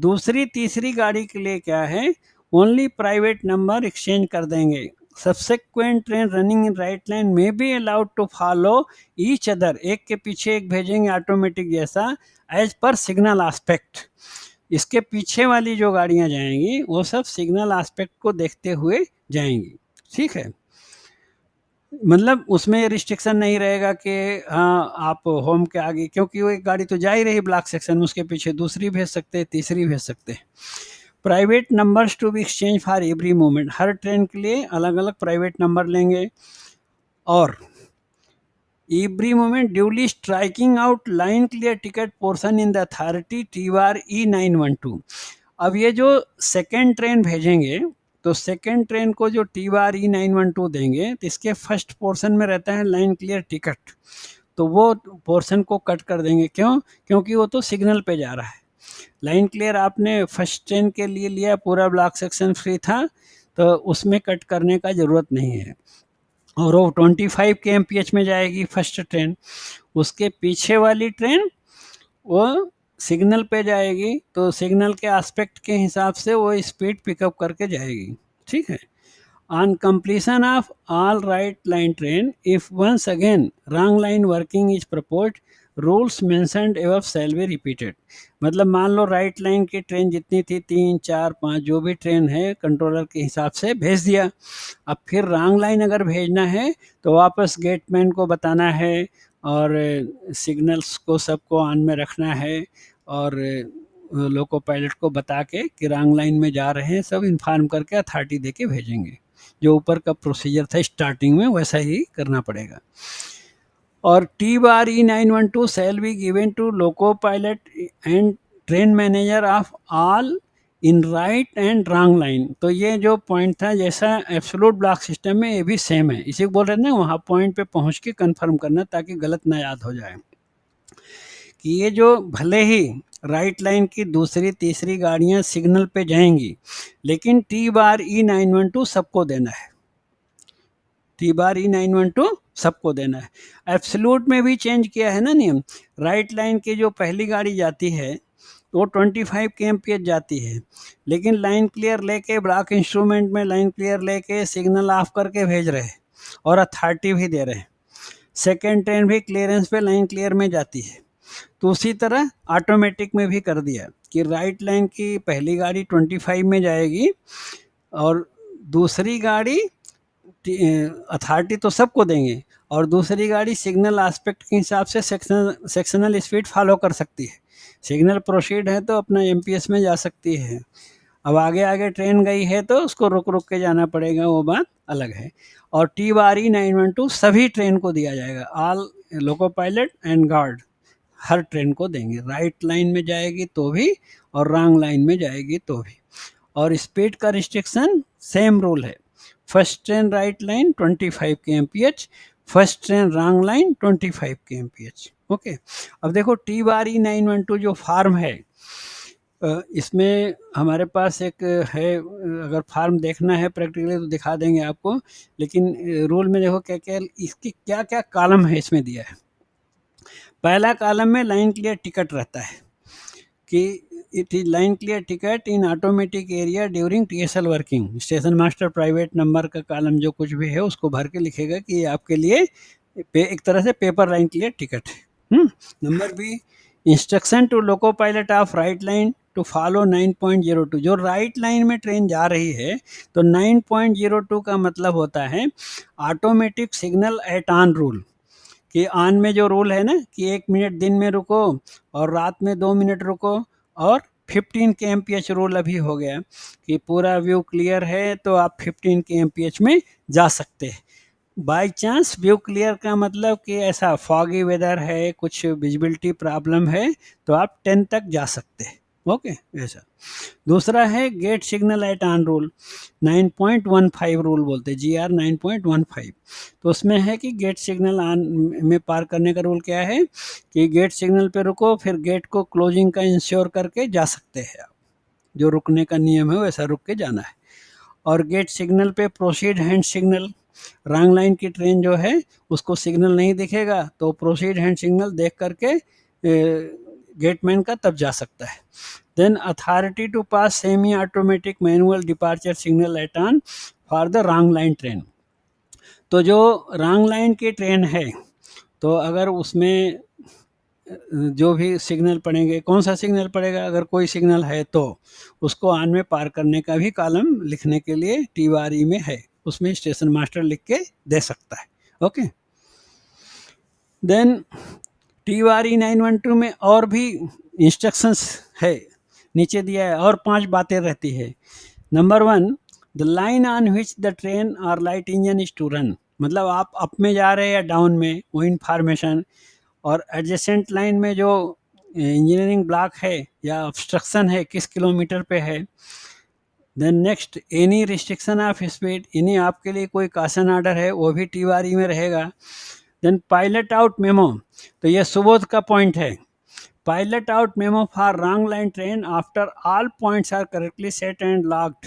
A: दूसरी तीसरी गाड़ी के लिए क्या है, ओनली प्राइवेट नंबर एक्सचेंज कर देंगे। Subsequent train running in right line may be allowed to follow each other, एक के पीछे एक भेजेंगे ऑटोमेटिक जैसा, एज पर सिग्नल आस्पेक्ट। इसके पीछे वाली जो गाड़ियां जाएंगी वो सब सिग्नल आस्पेक्ट को देखते हुए जाएंगी, ठीक है। मतलब उसमें रिस्ट्रिक्शन नहीं रहेगा कि हाँ आप होम के आगे, क्योंकि वो एक गाड़ी तो जा ही रही ब्लॉक सेक्शन में, उसके पीछे दूसरी भेज सकते हैं तीसरी भेज सकते हैं। Private numbers to be exchange for every movement, हर ट्रेन के लिए अलग अलग प्राइवेट नंबर लेंगे। और every moment duly striking out line clear ticket portion in the authority TR E912। अब ये जो सेकेंड ट्रेन भेजेंगे तो सेकेंड ट्रेन को जो TR E912 देंगे तो इसके फर्स्ट पोर्शन में रहता है लाइन क्लियर टिकट, तो वो पोर्शन को कट कर देंगे। क्यों? क्योंकि वो तो सिग्नल पे जा रहा है। लाइन क्लियर आपने फर्स्ट ट्रेन के लिए लिया, पूरा ब्लॉक सेक्शन फ्री था, तो उसमें कट करने का ज़रूरत नहीं है। और वो 25 kmph में जाएगी फर्स्ट ट्रेन, उसके पीछे वाली ट्रेन वो सिग्नल पे जाएगी तो सिग्नल के एस्पेक्ट के हिसाब से वो स्पीड पिकअप करके जाएगी, ठीक है। On completion of all right line train, if once again wrong line working is proposed, rules mentioned एवं शैल बी रिपीटेड। मतलब मान लो राइट लाइन की ट्रेन जितनी थी 3, 4, 5 जो भी ट्रेन है कंट्रोलर के हिसाब से भेज दिया, अब फिर रॉन्ग लाइन अगर भेजना है तो वापस गेटमैन को बताना है और सिग्नल्स को सबको ऑन में रखना है और लोको पायलट को बता के कि रॉन्ग लाइन में जा रहे हैं सब इन्फॉर्म करके अथॉरिटी दे के भेजेंगे। जो ऊपर का प्रोसीजर था स्टार्टिंग में वैसा ही करना पड़ेगा। और TR E912 shall be given to loco pilot and train manager of all in right and wrong line. तो ये जो पॉइंट था जैसा एब्सोल्यूट ब्लॉक सिस्टम में ये भी सेम है, इसी को बोल रहे थे ना वहाँ पॉइंट पे पहुँच के कंफर्म करना ताकि गलत ना याद हो जाए कि ये जो भले ही राइट लाइन की दूसरी तीसरी गाड़ियाँ सिग्नल पे जाएंगी लेकिन TR E912 सबको देना है, TR E912 सबको देना है। एब्सोल्यूट में भी चेंज किया है ना नियम, राइट लाइन की जो पहली गाड़ी जाती है वो 25 kmph जाती है, लेकिन लाइन क्लियर लेके ब्लॉक इंस्ट्रूमेंट में लाइन क्लियर लेके सिग्नल ऑफ करके भेज रहे हैं और अथॉरिटी भी दे रहे हैं। सेकेंड ट्रेन भी क्लियरेंस पे लाइन क्लियर में जाती है, तो उसी तरह ऑटोमेटिक में भी कर दिया कि राइट लाइन की पहली गाड़ी 25 में जाएगी और दूसरी गाड़ी अथॉरिटी तो सबको देंगे और दूसरी गाड़ी सिग्नल एस्पेक्ट के हिसाब से सेक्शनल स्पीड फॉलो कर सकती है। सिग्नल प्रोसीड है तो अपना MPS में जा सकती है, अब आगे आगे ट्रेन गई है तो उसको रुक रुक के जाना पड़ेगा, वो बात अलग है। और TR E912 सभी ट्रेन को दिया जाएगा, all loco pilot and guard her train को देंगे, राइट लाइन में जाएगी तो भी और रॉन्ग लाइन में जाएगी तो भी। और स्पीड का रिस्ट्रिक्शन सेम रूल है, first train right line 25 kmph, first train wrong line 25 kmph। Okay, अब देखो TR E912 जो फार्म है इसमें हमारे पास एक है, अगर फार्म देखना है प्रैक्टिकली तो दिखा देंगे आपको, लेकिन रूल में देखो क्या क्या इसकी क्या क्या कॉलम है इसमें दिया है। पहला कॉलम में लाइन क्लियर टिकट रहता है कि it is line clear ticket in automatic area during TSL working. Station master private number का कॉलम जो कुछ भी है उसको भर के लिखेगा कि ये आपके लिए एक तरह से पेपर लाइन क्लियर टिकट है। Number B, instruction to loco pilot of right line to follow 9.02। जो राइट लाइन में ट्रेन जा रही है तो 9.02 का मतलब होता है automatic signal at on rule, कि ऑन में जो रूल है ना कि 1 मिनट दिन में रुको और रात में 2 मिनट रुको, और 15 kmph रूल अभी हो गया कि पूरा व्यू क्लियर है तो आप 15 kmph में जा सकते हैं। बाय चांस व्यू क्लियर का मतलब कि ऐसा फॉगी वेदर है, कुछ विजिबिलिटी प्रॉब्लम है, तो आप 10 तक जा सकते हैं। ओके, ऐसा। दूसरा है gate signal at on rule, 9.15 rule बोलते हैं, GR 9.15। तो उसमें है कि गेट सिग्नल ऑन में पार करने का रूल क्या है कि गेट सिग्नल पे रुको, फिर गेट को क्लोजिंग का इंश्योर करके जा सकते हैं आप। जो रुकने का नियम है वैसा रुक के जाना है। और गेट सिग्नल पे proceed hand signal, wrong line की ट्रेन जो है उसको सिग्नल नहीं दिखेगा तो प्रोसीड हैंड सिग्नल देख करके गेटमैन का तब जा सकता है। Then authority to pass semi automatic manual departure signal at on for the wrong line train. तो जो रॉन्ग लाइन की ट्रेन है तो अगर उसमें जो भी सिग्नल पड़ेंगे, कौन सा सिग्नल पड़ेगा, अगर कोई सिग्नल है तो उसको ऑन में पार करने का भी कॉलम लिखने के लिए टीवारी में है, उसमें स्टेशन मास्टर लिख के दे सकता है। ओके, देन टीवारी 912 में और भी इंस्ट्रक्शंस है, नीचे दिया है और 5 बातें रहती है। Number 1, the line on which the train और light engine is to run, मतलब आप अप में जा रहे हैं या डाउन में, वो इन्फॉर्मेशन। और एडजेसेंट लाइन में जो इंजीनियरिंग ब्लॉक है या ऑब्स्ट्रक्शन है किस किलोमीटर पे है। Then next, any restriction of speed, यानी आपके लिए कोई कासन ऑर्डर है वो भी टीवारी में रहेगा। देन पायलट आउट मेमो, तो ये सुबोध का पॉइंट है, pilot out memo for wrong line train after all points are correctly set and locked.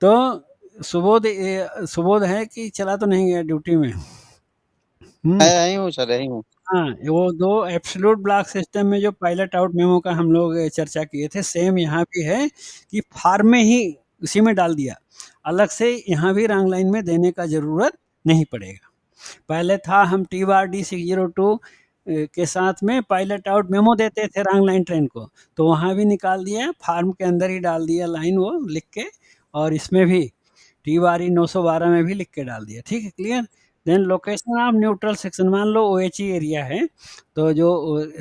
A: तो सुबोध है कि चला तो नहीं गया ड्यूटी में?
C: यही हूँ सर, यही हूँ।
A: हाँ, वो 2 एब्सोल्यूट ब्लॉक सिस्टम में जो पायलट आउट मेमो का हम लोग चर्चा किए थे, सेम यहाँ भी है कि फॉर्म में ही उसी में डाल दिया, अलग से यहाँ भी रॉन्ग लाइन में देने का ज़रूरत नहीं पड़ेगा। पहले था हम TRD 602 के साथ में पायलट आउट मेमो देते थे रॉन्ग लाइन ट्रेन को, तो वहाँ भी निकाल दिया, फॉर्म के अंदर ही डाल दिया लाइन वो लिख के, और इसमें भी TRD 912 में भी लिख के डाल दिया। ठीक है, clear. Then location of neutral section, मान लो OHE एरिया है तो जो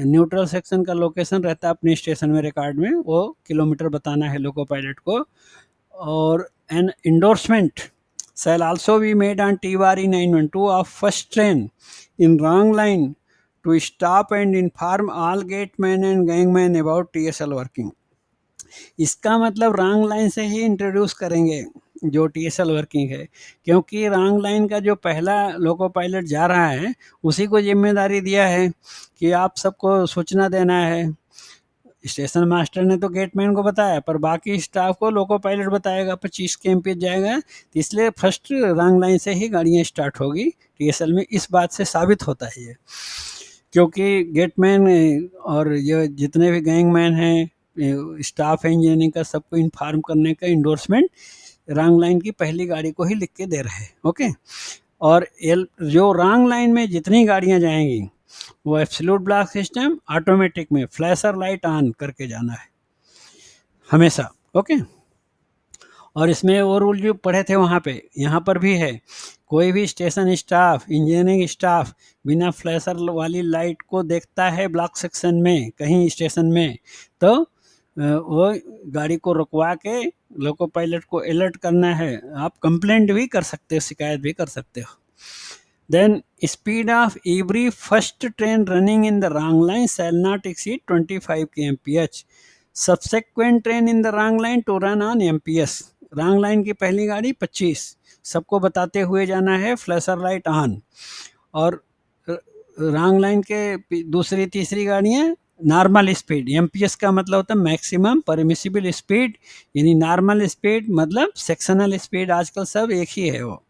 A: न्यूट्रल सेक्शन का लोकेशन रहता है अपने स्टेशन में रिकॉर्ड में, वो किलोमीटर बताना है लोको पायलट को। और an endorsement shall also be made on TRD 912 of first train in wrong line to stop and inform all gatemen and gangmen about TSL working। इसका मतलब रॉन्ग लाइन से ही इंट्रोड्यूस करेंगे जो TSL वर्किंग है, क्योंकि wrong line का जो पहला लोको पायलट जा रहा है उसी को जिम्मेदारी दिया है कि आप सबको सूचना देना है। स्टेशन मास्टर ने तो गेटमैन को बताया, पर बाकी स्टाफ को लोको पायलट बताएगा 25 kmph जाएगा, तो इसलिए फर्स्ट रॉन्ग लाइन से ही गाड़ियाँ स्टार्ट होगी TSL में। इस बात से साबित होता है ये, क्योंकि गेटमैन और ये जितने भी गैंगमैन हैं, स्टाफ है इंजीनियरिंग का, सबको इन्फॉर्म करने का इंडोर्समेंट रॉन्ग लाइन की पहली गाड़ी को ही लिख के दे रहे हैं। ओके, और जो रॉन्ग लाइन में जितनी गाड़ियाँ जाएंगी वो एब्सोल्यूट ब्लॉक सिस्टम ऑटोमेटिक में फ्लैशर लाइट ऑन करके जाना है हमेशा। ओके, और इसमें वो रूल जो पढ़े थे वहाँ पे, यहाँ पर भी है, कोई भी स्टेशन स्टाफ, इंजीनियरिंग स्टाफ बिना फ्लैशर वाली लाइट को देखता है ब्लॉक सेक्शन में कहीं स्टेशन में, तो वो गाड़ी को रुकवा के लोको पायलट को अलर्ट करना है। आप कंप्लेंट भी कर सकते हो, शिकायत भी कर सकते हो। Then speed of every first train running in the wrong line shall not exceed 25 kmph. Subsequent train in the wrong line to run on MPS. Wrong line की पहली गाड़ी 25, सबको बताते हुए जाना है फ्लैशर लाइट ऑन। और रॉन्ग लाइन के दूसरी तीसरी गाड़ियाँ नॉर्मल स्पीड, MPS का मतलब होता है मैक्सिमम परमिसिबल स्पीड, यानी नॉर्मल स्पीड मतलब सेक्शनल स्पीड, आजकल सब एक ही है वो।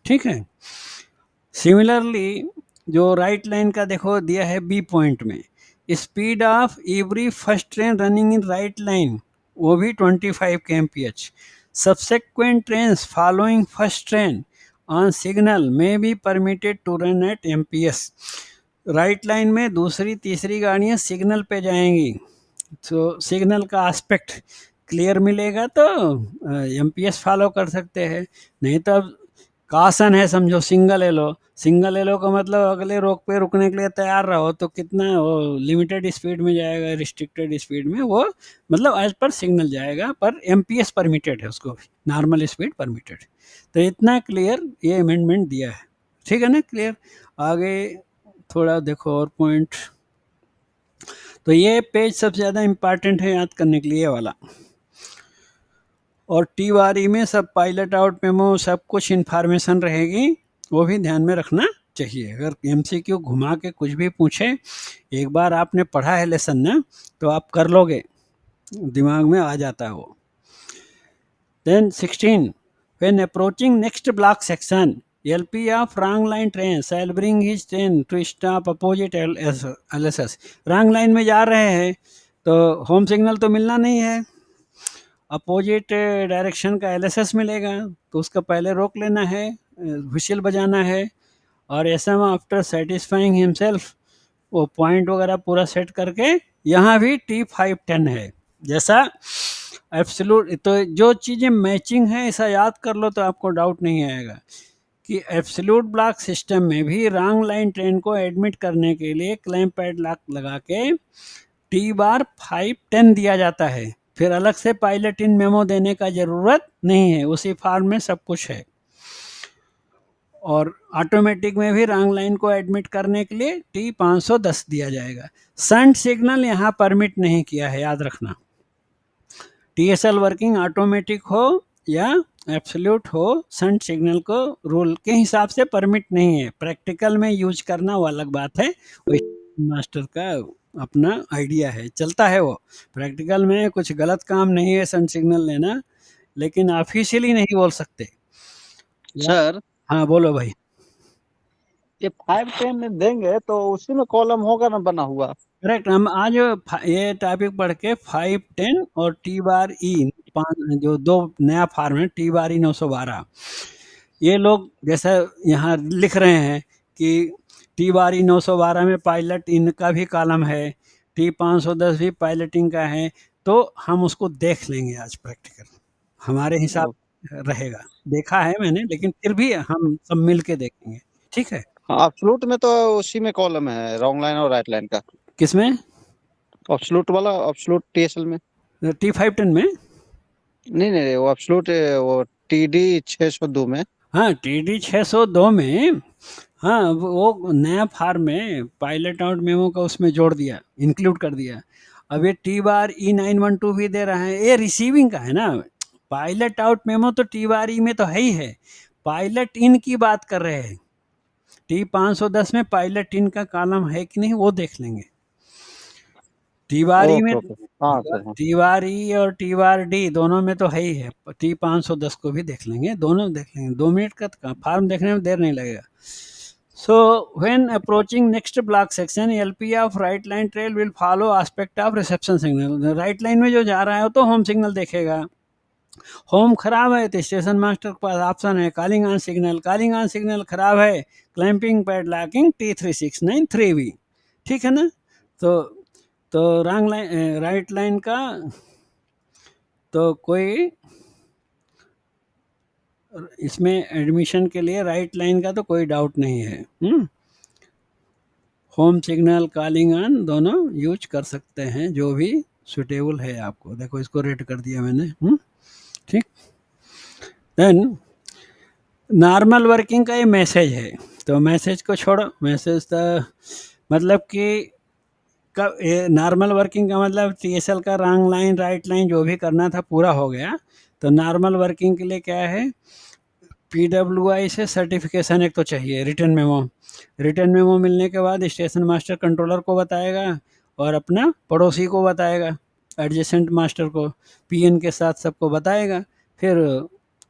A: ठीक है, सिमिलरली जो राइट लाइन का देखो दिया है B पॉइंट में, speed of every first train running in right line वो भी 25 kmph। Subsequent train following first train on signal may be permitted to run at MPS। Right line में दूसरी तीसरी गाड़ियाँ सिग्नल पे जाएंगी, तो सिग्नल का एस्पेक्ट क्लियर मिलेगा तो MPS फॉलो कर सकते हैं, नहीं तो अब कासन है समझो, सिंगल एलो। सिंगल एलो का मतलब अगले रोक पे रुकने के लिए तैयार रहो, तो कितना वो लिमिटेड स्पीड में जाएगा, रिस्ट्रिक्टेड स्पीड में, वो मतलब एज पर सिग्नल जाएगा, पर एमपीएस परमिटेड है उसको भी, नॉर्मल स्पीड परमिटेड। तो इतना क्लियर ये अमेंडमेंट दिया है, ठीक है ना, क्लियर। आगे थोड़ा देखो और पॉइंट। तो ये पेज सबसे ज़्यादा इम्पॉर्टेंट है याद करने के लिए, ये वाला। और टी वारी में सब पायलट आउट मेमो सब कुछ इन्फॉर्मेशन रहेगी, वो भी ध्यान में रखना चाहिए। अगर एमसीक्यू घुमा के कुछ भी पूछे, एक बार आपने पढ़ा है लेसन ना, तो आप कर लोगे, दिमाग में आ जाता है वो। Then 16, when approaching next block section, LP of wrong line train shall bring his train to stop opposite LSS। Wrong line में जा रहे हैं तो होम सिग्नल तो मिलना नहीं है, अपोजिट डायरेक्शन का एलएसएस मिलेगा, तो उसका पहले रोक लेना है, व्हिसल बजाना है। और एसएम आफ्टर सेटिस्फाइंग हिमसेल्फ, वो पॉइंट वगैरह पूरा सेट करके, यहाँ भी T510 है जैसा एब्सोल्यूट। तो जो चीज़ें मैचिंग है ऐसा याद कर लो, तो आपको डाउट नहीं आएगा कि एब्सोल्यूट ब्लॉक सिस्टम में भी रॉन्ग लाइन ट्रेन को एडमिट करने के लिए क्लैंप पैड लॉक लगा के T510 दिया जाता है, फिर अलग से पायलट इन मेमो देने का ज़रूरत नहीं है, उसी फॉर्म में सब कुछ है। और ऑटोमेटिक में भी रॉन्ग लाइन को एडमिट करने के लिए T510 दिया जाएगा। शंट सिग्नल यहाँ परमिट नहीं किया है, याद रखना। टीएसएल वर्किंग ऑटोमेटिक हो या एब्सोल्यूट हो, शंट सिग्नल को रूल के हिसाब से परमिट नहीं है। प्रैक्टिकल में यूज करना वो अलग बात है, वो मास्टर का अपना आइडिया है, चलता है वो। प्रैक्टिकल में कुछ गलत काम नहीं है शंट सिग्नल लेना, लेकिन ऑफिशियली नहीं बोल सकते।
C: सर
A: हाँ बोलो भाई।
C: ये 510 में देंगे तो उसी में कॉलम होगा ना बना हुआ।
A: करेक्ट। हम आज ये टॉपिक पढ़ के 510 और T/E जो दो नया फॉर्म है T/E 912, ये लोग जैसा यहाँ लिख रहे हैं कि T/E 912 में पायलट इनका भी कॉलम है, T510 भी पायलटिंग का है, तो हम उसको देख लेंगे आज प्रैक्टिकल, हमारे हिसाब रहेगा। देखा है मैंने, लेकिन फिर भी हम सब मिल के देखेंगे, ठीक है।
C: एब्सोल्यूट में तो उसी में कॉलम है, रॉन्ग लाइन और राइट लाइन का।
A: किसमें?
C: एब्सोल्यूट वाला, एब्सोल्यूट टीएसएल में।
A: T510 में?
C: नहीं वो एब्सोल्यूट, वो टीडी 602 में।
A: हाँ, TD 602 में, हाँ वो नया फॉर्म में पायलट आउट मेमो का उसमें जोड़ दिया, इंक्लूड कर दिया। अब ये T/E 912 भी दे रहा है, ये रिसीविंग का है ना। पायलट आउट मेमो तो T/E में तो है ही है, पायलट इन की बात कर रहे हैं। T510 में पायलट इन का कॉलम है कि नहीं वो देख लेंगे। T/E में,
C: हाँ सर, हाँ।
A: T/E और T/D दोनों में तो है ही है। T510 को भी देख लेंगे, दोनों देख लेंगे, 2 मिनट का फॉर्म देखने में देर नहीं लगेगा। So when approaching next block section, LP of right line trail will follow aspect of reception signal। Right line में जो जा रहा है तो होम सिग्नल देखेगा। होम खराब है तो स्टेशन मास्टर के पास ऑप्शन है calling on signal, calling on signal खराब है, clamping pad locking T369 3V, ठीक है ना। तो रॉन्ग लाइन राइट लाइन का तो कोई इसमें एडमिशन के लिए राइट लाइन का तो कोई डाउट नहीं है। होम सिग्नल कॉलिंग ऑन दोनों यूज कर सकते हैं, जो भी सुटेबल है आपको। देखो इसको रेड कर दिया मैंने, ठीक। देन नॉर्मल वर्किंग का ये मैसेज है, तो मैसेज को छोड़ो, मैसेज तो मतलब कि नॉर्मल वर्किंग का मतलब TSL का रॉन्ग लाइन राइट लाइन जो भी करना था पूरा हो गया। तो नॉर्मल वर्किंग के लिए क्या है, PWI से सर्टिफिकेशन एक तो चाहिए, रिटर्न मेमो। रिटर्न मेमो मिलने के बाद स्टेशन मास्टर कंट्रोलर को बताएगा और अपना पड़ोसी को बताएगा, एडजेसेंट मास्टर को, PN के साथ सबको बताएगा, फिर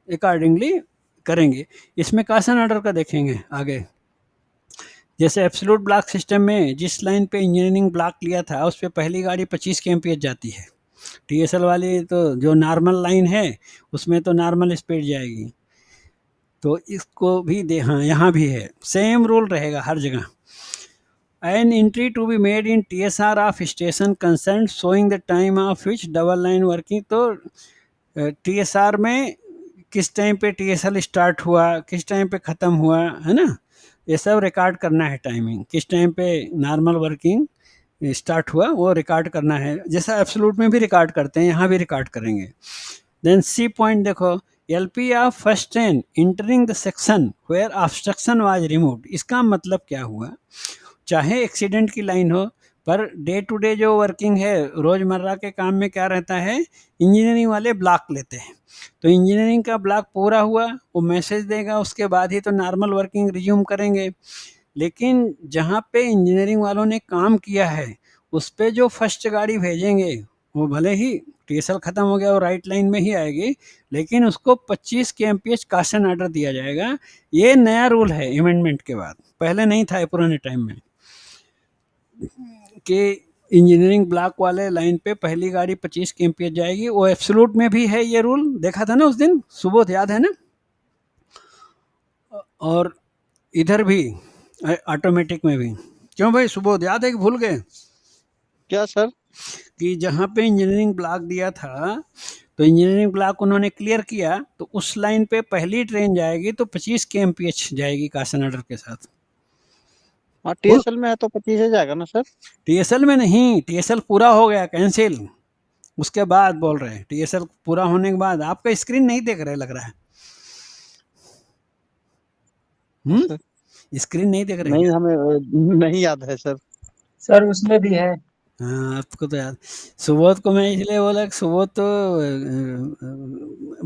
A: अकॉर्डिंगली करेंगे। इसमें कासन ऑर्डर का देखेंगे आगे। जैसे एब्सोल्यूट ब्लॉक सिस्टम में जिस लाइन पे इंजीनियरिंग ब्लॉक लिया था उस पर पहली गाड़ी 25 kmph जाती है। TSL वाली तो जो नॉर्मल लाइन है उसमें तो नॉर्मल स्पीड जाएगी, तो इसको भी दे, हाँ यहाँ भी है, सेम रूल रहेगा हर जगह। An entry to be made in TSR of station concern showing the time of which double line working. तो TSR में किस टाइम पे टीएसएल स्टार्ट हुआ, किस टाइम पे ख़त्म हुआ, है ना, ये सब रिकॉर्ड करना है। टाइमिंग किस टाइम पे नॉर्मल वर्किंग स्टार्ट हुआ वो रिकॉर्ड करना है, जैसा एब्सोल्यूट में भी रिकॉर्ड करते हैं यहाँ भी रिकॉर्ड करेंगे। देन सी पॉइंट देखो, LP of first train entering the section where obstruction was removed, इसका मतलब क्या हुआ, चाहे एक्सीडेंट की लाइन हो, पर डे टू डे जो वर्किंग है रोज़मर्रा के काम में क्या रहता है, इंजीनियरिंग वाले ब्लॉक लेते हैं। तो इंजीनियरिंग का ब्लॉक पूरा हुआ वो मैसेज देगा, उसके बाद ही तो नॉर्मल वर्किंग रिज्यूम करेंगे। लेकिन जहाँ पे इंजीनियरिंग वालों ने काम किया है उस पे जो फर्स्ट गाड़ी भेजेंगे वो भले ही टीएसएल ख़त्म हो गया वो राइट लाइन में ही आएगी, लेकिन उसको 25 kmph काशन ऑर्डर दिया जाएगा। ये नया रूल है अमेंडमेंट के बाद, पहले नहीं था पुराने टाइम में कि इंजीनियरिंग ब्लॉक वाले लाइन पे पहली गाड़ी 25 kmph जाएगी। वो एब्सोल्यूट में भी है ये रूल, देखा था ना उस दिन, सुबोध याद है ना, और इधर भी ऑटोमेटिक में भी। क्यों भाई सुबोध, याद है कि भूल गए?
C: क्या सर?
A: कि जहाँ पे इंजीनियरिंग ब्लॉक दिया था तो इंजीनियरिंग ब्लॉक उन्होंने क्लियर किया तो उस लाइन पे पहली ट्रेन जाएगी तो 25 kmph जाएगी कासन ऑर्डर के साथ।
C: हाँ, टीएसएल में है तो 25 ही जाएगा ना सर?
A: टीएसएल में नहीं, टीएसएल पूरा हो गया कैंसिल, उसके बाद बोल रहे हैं टीएसएल पूरा होने के बाद। आपका स्क्रीन नहीं देख रहे लग रहा है,
C: सर
A: स्क्रीन नहीं देख रहे
C: नहीं,
A: क्या?
C: हमें नहीं याद है सर।
B: सर उसमें भी है।
A: हाँ आपको तो याद। सुबोध को मैं इसलिए बोला कि सुबोध तो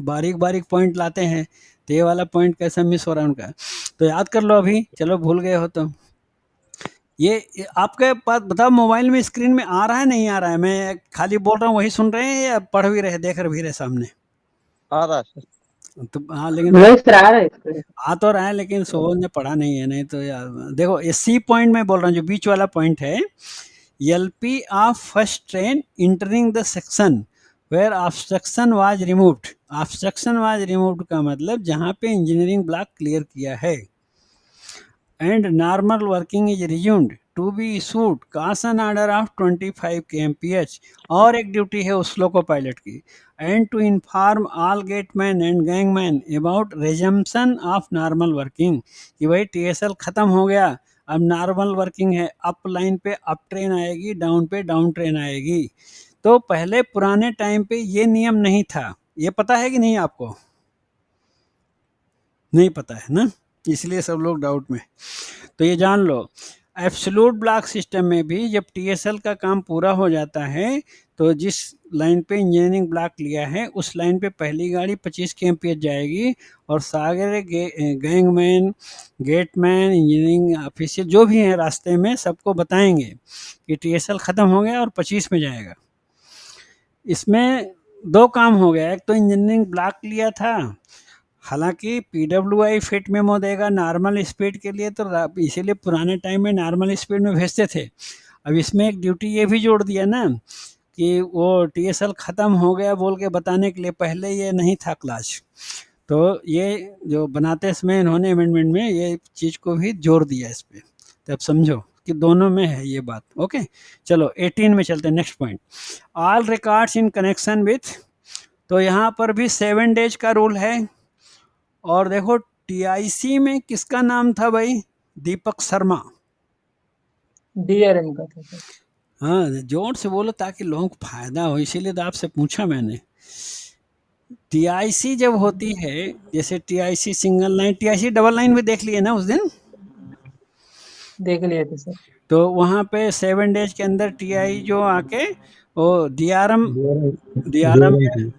A: बारीक बारीक पॉइंट लाते हैं, तो ये वाला पॉइंट कैसे मिस हो रहा है उनका, तो याद कर लो अभी, चलो भूल गए हो तो। ये आपके पास बताओ मोबाइल में स्क्रीन में आ रहा है नहीं आ रहा है, मैं खाली बोल रहा हूँ वही सुन रहे हैं या पढ़ भी रहे देख भी रहे सामने?
C: आ रहा है सर।
A: तो हाँ लेकिन
B: वही सर आ रहा है इसमें।
A: आ तो रहा है लेकिन सुबोध ने पढ़ा नहीं है, नहीं तो यार देखो ये सी पॉइंट में बोल रहा हूँ जो बीच वाला पॉइंट है, LP of first train entering the section where obstruction was removed. Obstruction was removed का मतलब जहाँ पे इंजीनियरिंग ब्लॉक क्लियर किया है, and normal working is resumed to be issued caution order of 25 kmph। और एक ड्यूटी है उस लोको पायलट की, and to inform all gateman and gangman about resumption of normal working, कि भाई टीएसएल ख़त्म हो गया अब नॉर्मल वर्किंग है, अप लाइन पे अप ट्रेन आएगी, डाउन पे डाउन ट्रेन आएगी। तो पहले पुराने टाइम पे ये नियम नहीं था, ये पता है कि नहीं आपको? नहीं पता है ना, इसलिए सब लोग डाउट में। तो ये जान लो एब्सोल्यूट ब्लॉक सिस्टम में भी जब टीएसएल का काम पूरा हो जाता है तो जिस लाइन पे इंजीनियरिंग ब्लॉक लिया है उस लाइन पे पहली गाड़ी 25 kmph जाएगी, और सारे गैंगमैन, गेटमैन, इंजीनियरिंग ऑफिसर जो भी हैं रास्ते में सबको बताएंगे कि टीएसएल ख़त्म हो गया और 25 में जाएगा। इसमें दो काम हो गया, एक तो इंजीनियरिंग ब्लॉक लिया था, हालांकि पीडब्ल्यूआई फिट मेमो देगा नॉर्मल स्पीड के लिए, तो इसीलिए पुराने टाइम में नॉर्मल स्पीड में भेजते थे। अब इसमें एक ड्यूटी ये भी जोड़ दिया ना कि वो टीएसएल ख़त्म हो गया बोल के बताने के लिए, पहले ये नहीं था क्लास, तो ये जो बनाते समय इन्होंने अमेंडमेंट में ये चीज़ को भी जोड़ दिया इस पर। तो अब समझो कि दोनों में है ये बात। ओके चलो 18 में चलते हैं, next point, all records in connection with. तो यहाँ पर भी 7 डेज का रूल है। और देखो टीआईसी में किसका नाम था भाई? दीपक शर्मा।
B: डीआरएम का था सर।
A: हाँ जोर से बोलो ताकि लोगों को फायदा हो, इसीलिए तो आपसे पूछा मैंने। टीआईसी जब होती है, जैसे TIC single line, TIC double line भी देख लिए ना उस दिन,
B: देख लिए थे सर।
A: तो वहाँ पे 7 डेज के अंदर टीआई जो आके वो डीआरएम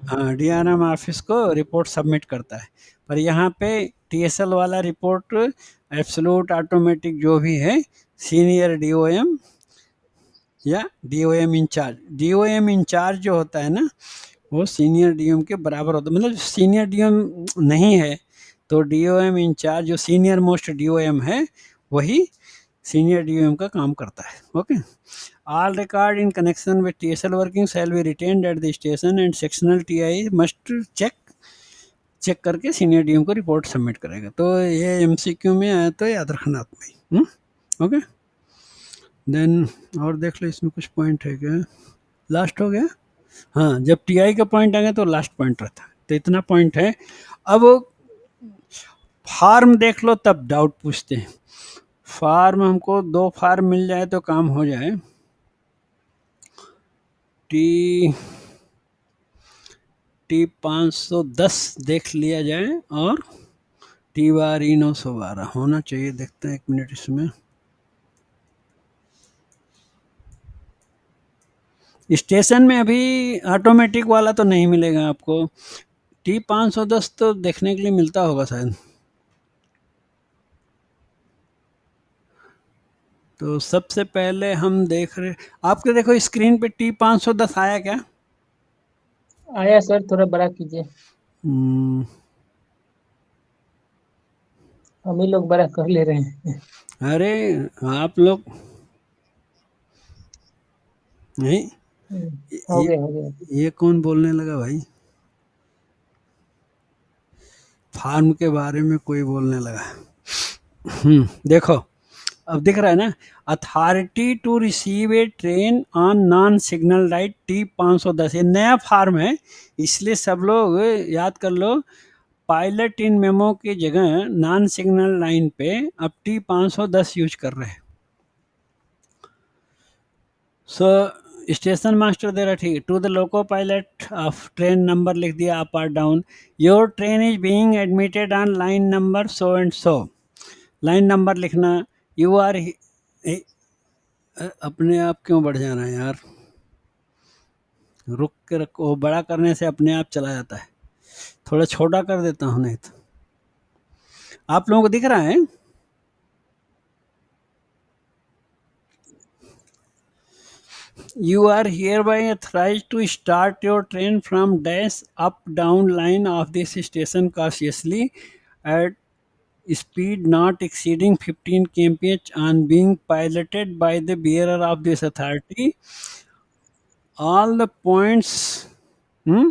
A: हाँ डीआरएम ऑफिस को रिपोर्ट सबमिट करता है। पर यहाँ पे टीएसएल वाला रिपोर्ट एब्सोल्यूट ऑटोमेटिक जो भी है सीनियर डीओएम या डीओएम इंचार्ज, डीओएम इंचार्ज जो होता है ना वो सीनियर डीओएम के बराबर होता है, मतलब सीनियर डीओएम नहीं है तो डीओएम इंचार्ज जो सीनियर मोस्ट डीओएम है वही सीनियर डीओएम का काम करता है। Okay, all record in connection with TSL working shall be retained at the station and sectional TI must check करके सीनियर डीएम को रिपोर्ट सबमिट करेगा। तो ये एमसीक्यू में आया तो याद रखना आप भाई। ओके देन और देख लो इसमें कुछ पॉइंट है क्या? लास्ट हो गया? हाँ जब टीआई का पॉइंट आ गया तो लास्ट पॉइंट रहता है। तो इतना पॉइंट है। अब फार्म देख लो तब डाउट पूछते हैं। फार्म हमको 2 फार्म मिल जाए तो काम हो जाए। टी 510 देख लिया जाए और टी बार ई 912 होना चाहिए। देखते हैं 1 मिनट इसमें। स्टेशन में अभी ऑटोमेटिक वाला तो नहीं मिलेगा आपको। टी 510 तो देखने के लिए मिलता होगा शायद। तो सबसे पहले हम देख रहे, आपके देखो स्क्रीन पे टी 510 आया क्या?
B: आया सर, थोड़ा बड़ा कीजिए।
A: हम्म,
B: हम ही लोग बड़ा कर ले रहे हैं।
A: अरे आप लोग नहीं।
B: हो
A: ये
B: गया, हो गया।
A: ये कौन बोलने लगा भाई? फार्म के बारे में कोई बोलने लगा। देखो अब दिख रहा है ना। Authority to receive a train on non signal light T 510, ये नया फार्म है, इसलिए सब लोग याद कर लो। पायलट इन मेमो की जगह नॉन सिग्नल लाइन पे अब टी 510 यूज कर रहे हैं। सो स्टेशन मास्टर दे रहा, ठीक है, to the loco pilot of train number लिख दिया अप और down. Your train is being admitted on line number so and so. Line number लिखना। यू आर, अपने आप क्यों बढ़ जाना है यार? रुक के रखो, बड़ा करने से अपने आप चला जाता है। थोड़ा छोटा कर देता हूँ नहीं तो। आप लोगों को दिख रहा है? You are hereby authorized to start your train from dash up down line of this station cautiously at speed not exceeding 15 kmph on being piloted by the bearer of this authority. All the points, hmm?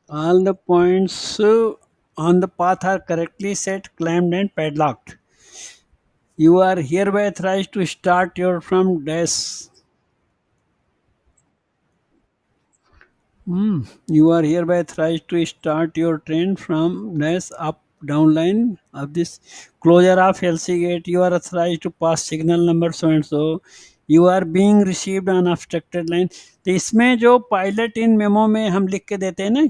A: All the points on the path are correctly set, clamped and padlocked. You are hereby authorized to start your from dash. You are hereby authorized to start your train from dash up down line of this closure of LC gate. You are authorized to pass signal number so and so. You are being received on obstructed line. तो इसमें जो pilot इन memo में हम लिख के देते हैं ना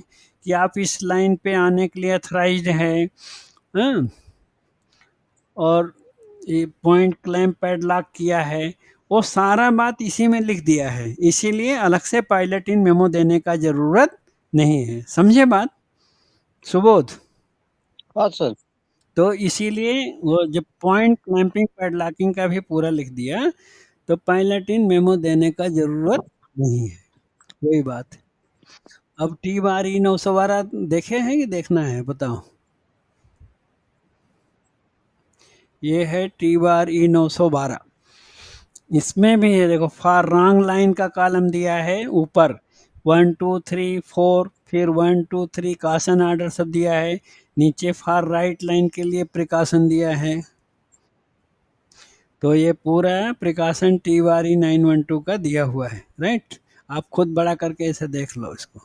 A: कि आप इस लाइन पे आने के लिए अथराइज्ड है, हाँ? और ये पॉइंट क्लैंप पैडलॉक किया है, वो सारा बात इसी में लिख दिया है, इसीलिए अलग से पायलट इन मेमो देने का जरूरत नहीं है। समझे बात सुबोध?
C: हाँ सर।
A: तो इसीलिए वो जब पॉइंट क्लैंपिंग पैडलॉकिंग का भी पूरा लिख दिया तो पायलट इन मेमो देने का जरूरत नहीं है। वही बात है। अब टी बार ई 912 देखे हैं कि देखना है बताओ? ये है टी बार ई 912। इसमें भी है देखो, फॉर रॉन्ग लाइन का कॉलम दिया है ऊपर 1 2 3 4, फिर 1 2 3 कासन ऑर्डर सब दिया है। नीचे फॉर राइट लाइन के लिए प्रिकॉशन दिया है। तो ये पूरा प्रिकॉशन टी वारी 912 का दिया हुआ है, राइट? आप खुद बड़ा करके इसे देख लो इसको।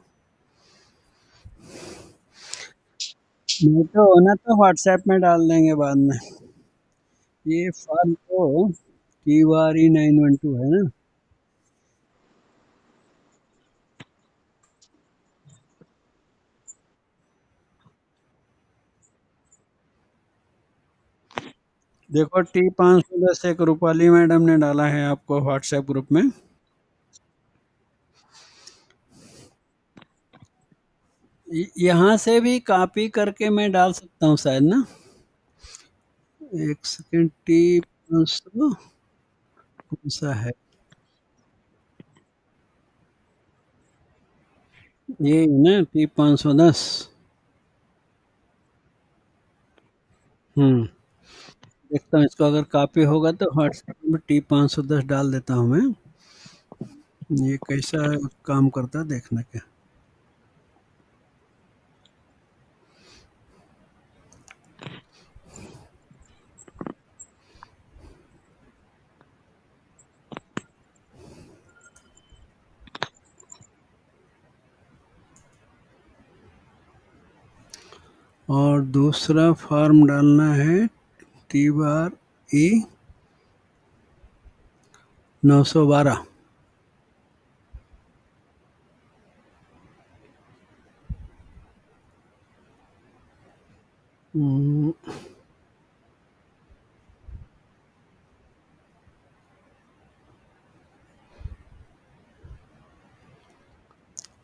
A: नहीं तो होना तो व्हाट्सएप में डाल देंगे बाद में। ये फॉर तो टी वारी 912 है ना। देखो टी 510 एक रूपाली मैडम ने डाला है आपको व्हाट्सएप ग्रुप में। यहाँ से भी कॉपी करके मैं डाल सकता हूँ शायद ना। एक सेकेंड, टी 500 कौन सा है? ये ना टी 510। देखता हूँ इसको, अगर कॉपी होगा तो व्हाट्सएप में टी 510 डाल देता हूँ मैं। ये कैसा काम करता है देखना क्या। और दूसरा फॉर्म डालना है टी बार ई 912।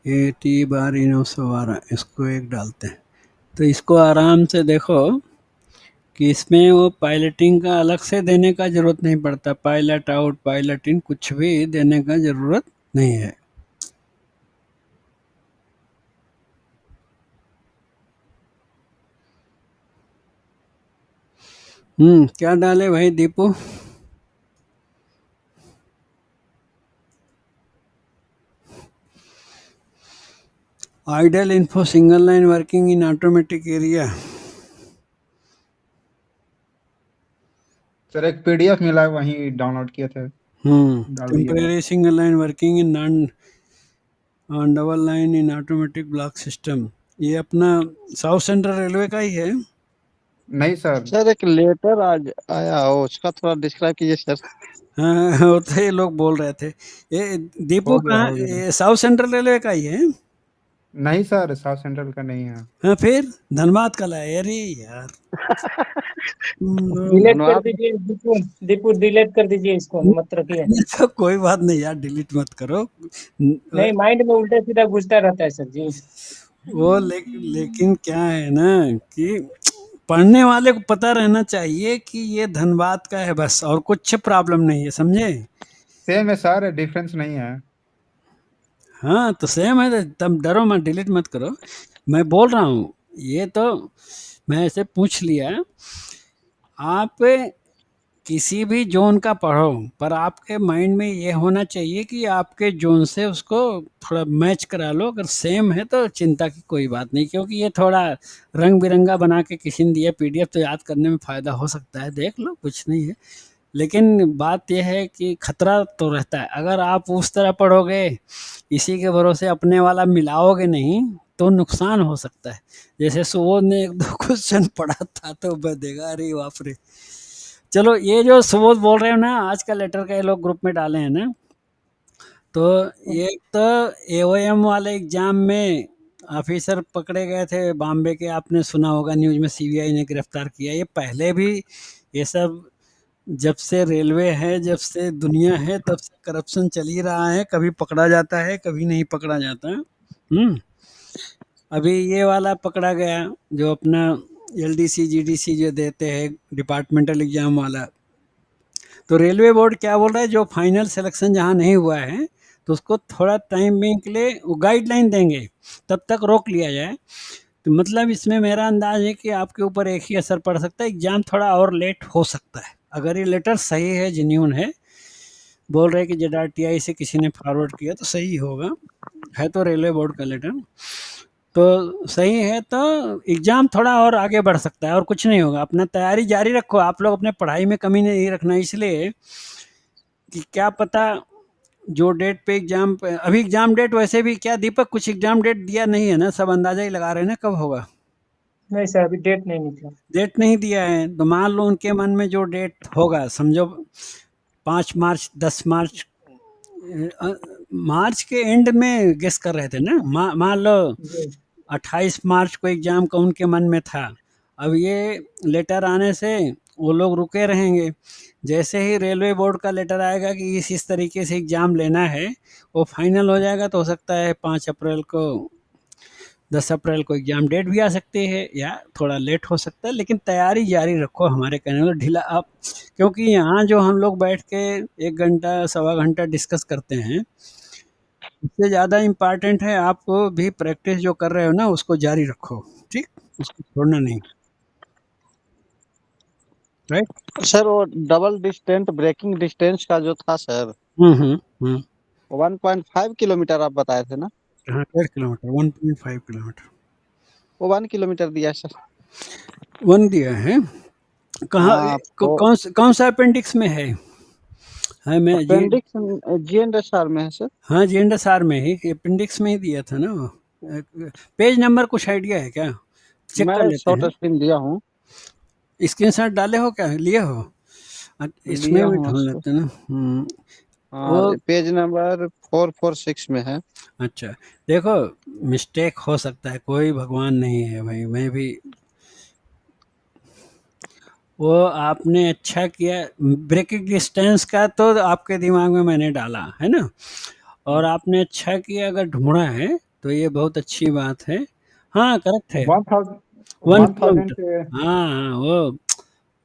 A: ये टी बार ई 912 इसको एक डालते हैं। तो इसको आराम से देखो कि इसमें वो पायलटिंग का अलग से देने का जरूरत नहीं पड़ता, पायलट आउट पायलट इन कुछ भी देने का जरूरत नहीं है। क्या डाले भाई Deepu? Idle info single line working in automatic area.
D: Sir एक पीडीएफ मिला है, वहीं डाउनलोड किए थे, डाल दिए।
A: Temporary single line working in non double line in automatic block system. ये अपना साउथ सेंट्रल रेलवे का ही है।
D: नहीं सर,
C: सर एक लेटर आज आया हो, उसका थोड़ा डिस्क्राइब कीजिए सर।
A: हाँ वो तो ये लोग बोल रहे थे। ये दीपू
D: हो गया
A: कहाँ,
D: हो गया।
A: ये साउथ सेंट्रल रेलवे का ही है।
D: नहीं सर, साउथ सेंट्रल का नहीं है।
A: हाँ फिर धनबाद का लाए। अरे यार
B: डिलीट कर
C: धन्यवाद।
B: दीजिए दीपू, दीपू डिलीट कर दीजिए, इसको मत रखिए।
A: तो कोई बात नहीं यार, डिलीट मत करो।
B: नहीं, माइंड में उल्टा सीधा घुसता रहता है सर जी।
A: वो लेकिन क्या है ना कि पढ़ने वाले को पता रहना चाहिए कि ये धनबाद का है बस, और कुछ प्रॉब्लम नहीं है, समझे?
D: सेम है सर, डिफरेंस नहीं है।
A: हाँ तो सेम है तो तब डरो मत, डिलीट मत करो। मैं बोल रहा हूँ ये तो मैं ऐसे पूछ लिया। आप किसी भी जोन का पढ़ो, पर आपके माइंड में ये होना चाहिए कि आपके जोन से उसको थोड़ा मैच करा लो। अगर सेम है तो चिंता की कोई बात नहीं, क्योंकि ये थोड़ा रंग बिरंगा बना के किसी ने दिया पीडीएफ, तो याद करने में फ़ायदा हो सकता है, देख लो कुछ नहीं है। लेकिन बात यह है कि खतरा तो रहता है, अगर आप उस तरह पढ़ोगे इसी के भरोसे अपने वाला मिलाओगे नहीं तो नुकसान हो सकता है। जैसे सुबोध ने एक दो क्वेश्चन पढ़ा था तो मैं देखा, अरे बाप रे। चलो ये जो सुबोध बोल रहे हो ना, आज का लेटर का ये लोग ग्रुप में डाले हैं ना, तो ये तो एओएम वाले एग्जाम में ऑफिसर पकड़े गए थे बॉम्बे के, आपने सुना होगा न्यूज में, सीबीआई ने गिरफ्तार किया। ये पहले भी ये सब, जब से रेलवे है, जब से दुनिया है, तब से करप्शन चल ही रहा है। कभी पकड़ा जाता है, कभी नहीं पकड़ा जाता। अभी ये वाला पकड़ा गया जो अपना एलडीसी जीडीसी जो देते हैं डिपार्टमेंटल एग्जाम वाला। तो रेलवे बोर्ड क्या बोल रहा है, जो फाइनल सिलेक्शन जहाँ नहीं हुआ है तो उसको थोड़ा टाइम बेंग के लिए वो गाइडलाइन देंगे, तब तक रोक लिया जाए। तो मतलब इसमें मेरा अंदाज है कि आपके ऊपर एक ही असर पड़ सकता है, एग्जाम थोड़ा और लेट हो सकता है। अगर ये लेटर सही है, जेन्यून है, बोल रहे हैं कि जेडआरटीआई से किसी ने फॉरवर्ड किया तो सही होगा, है तो रेलवे बोर्ड का लेटर, तो सही है तो एग्ज़ाम थोड़ा और आगे बढ़ सकता है, और कुछ नहीं होगा। अपना तैयारी जारी रखो, आप लोग अपने पढ़ाई में कमी नहीं रखना, इसलिए कि क्या पता जो डेट पे एग्ज़ाम, अभी एग्ज़ाम डेट वैसे भी क्या दीपक, कुछ एग्ज़ाम डेट दिया नहीं है ना, सब अंदाज़ा ही लगा रहे हैं ना कब होगा।
B: नहीं सर, अभी डेट नहीं निकला।
A: डेट नहीं दिया है तो मान लो उनके मन में जो डेट होगा, समझो 5 मार्च, 10 मार्च, मार्च के एंड में गेस कर रहे थे ना, मान लो
B: जी
A: 28 मार्च को एग्ज़ाम का उनके मन में था। अब ये लेटर आने से वो लोग रुके रहेंगे। जैसे ही रेलवे बोर्ड का लेटर आएगा कि इस तरीके से एग्ज़ाम लेना है, वो फाइनल हो जाएगा, तो हो सकता है 5 अप्रैल को, 10 अप्रैल को एग्ज़ाम डेट भी आ सकती है, या थोड़ा लेट हो सकता है। लेकिन तैयारी जारी रखो, हमारे कहने में ढीला आप, क्योंकि यहाँ जो हम लोग बैठ के 1 घंटा सवा घंटा डिस्कस करते हैं, इससे ज़्यादा इम्पॉर्टेंट है आप भी प्रैक्टिस जो कर रहे हो ना उसको जारी रखो, ठीक? उसको छोड़ना नहीं, राइट?
C: सर वो डबल डिस्टेंस ब्रेकिंग डिस्टेंस का जो था सर,
A: हम्म हम्म हम्म
C: 1.5 किलोमीटर आप बताए थे ना?
A: हाँ 1.5 किलोमीटर, 1.5 किलोमीटर,
C: वो 1 किलोमीटर दिया है सर।
A: 1 दिया है। कहाँ,
C: हाँ तो
A: कौन सा अपेंडिक्स में है मैं जी?
C: अपेंडिक्स GNSR में है सर।
A: हाँ GNSR में ही, अपेंडिक्स में ही दिया था ना वो। पेज नंबर कुछ आइडिया है क्या? चेक कर
C: मैं
A: लेते
C: शॉर्ट
A: हैं।
C: स्क्रीन दिया हूँ,
A: स्क्रीनशॉट डाले हो क्या, लिए हो? इसमें
C: लिया
A: भी
C: हूँ
A: ढूंढ
C: उसको।
A: लेते हैं ना।
C: हाँ,
A: वो
C: पेज नंबर 446 में है।
A: अच्छा, देखो मिस्टेक हो सकता है, कोई भगवान नहीं है भाई, मैं भी। वो आपने अच्छा किया, ब्रेकिंग डिस्टेंस का तो आपके दिमाग में मैंने डाला है ना, और आपने अच्छा किया अगर ढूंढा है, तो ये बहुत अच्छी बात है। हाँ करेक्ट है, 1
D: 1000
A: किलोमीटर।
D: के।
A: हाँ हाँ,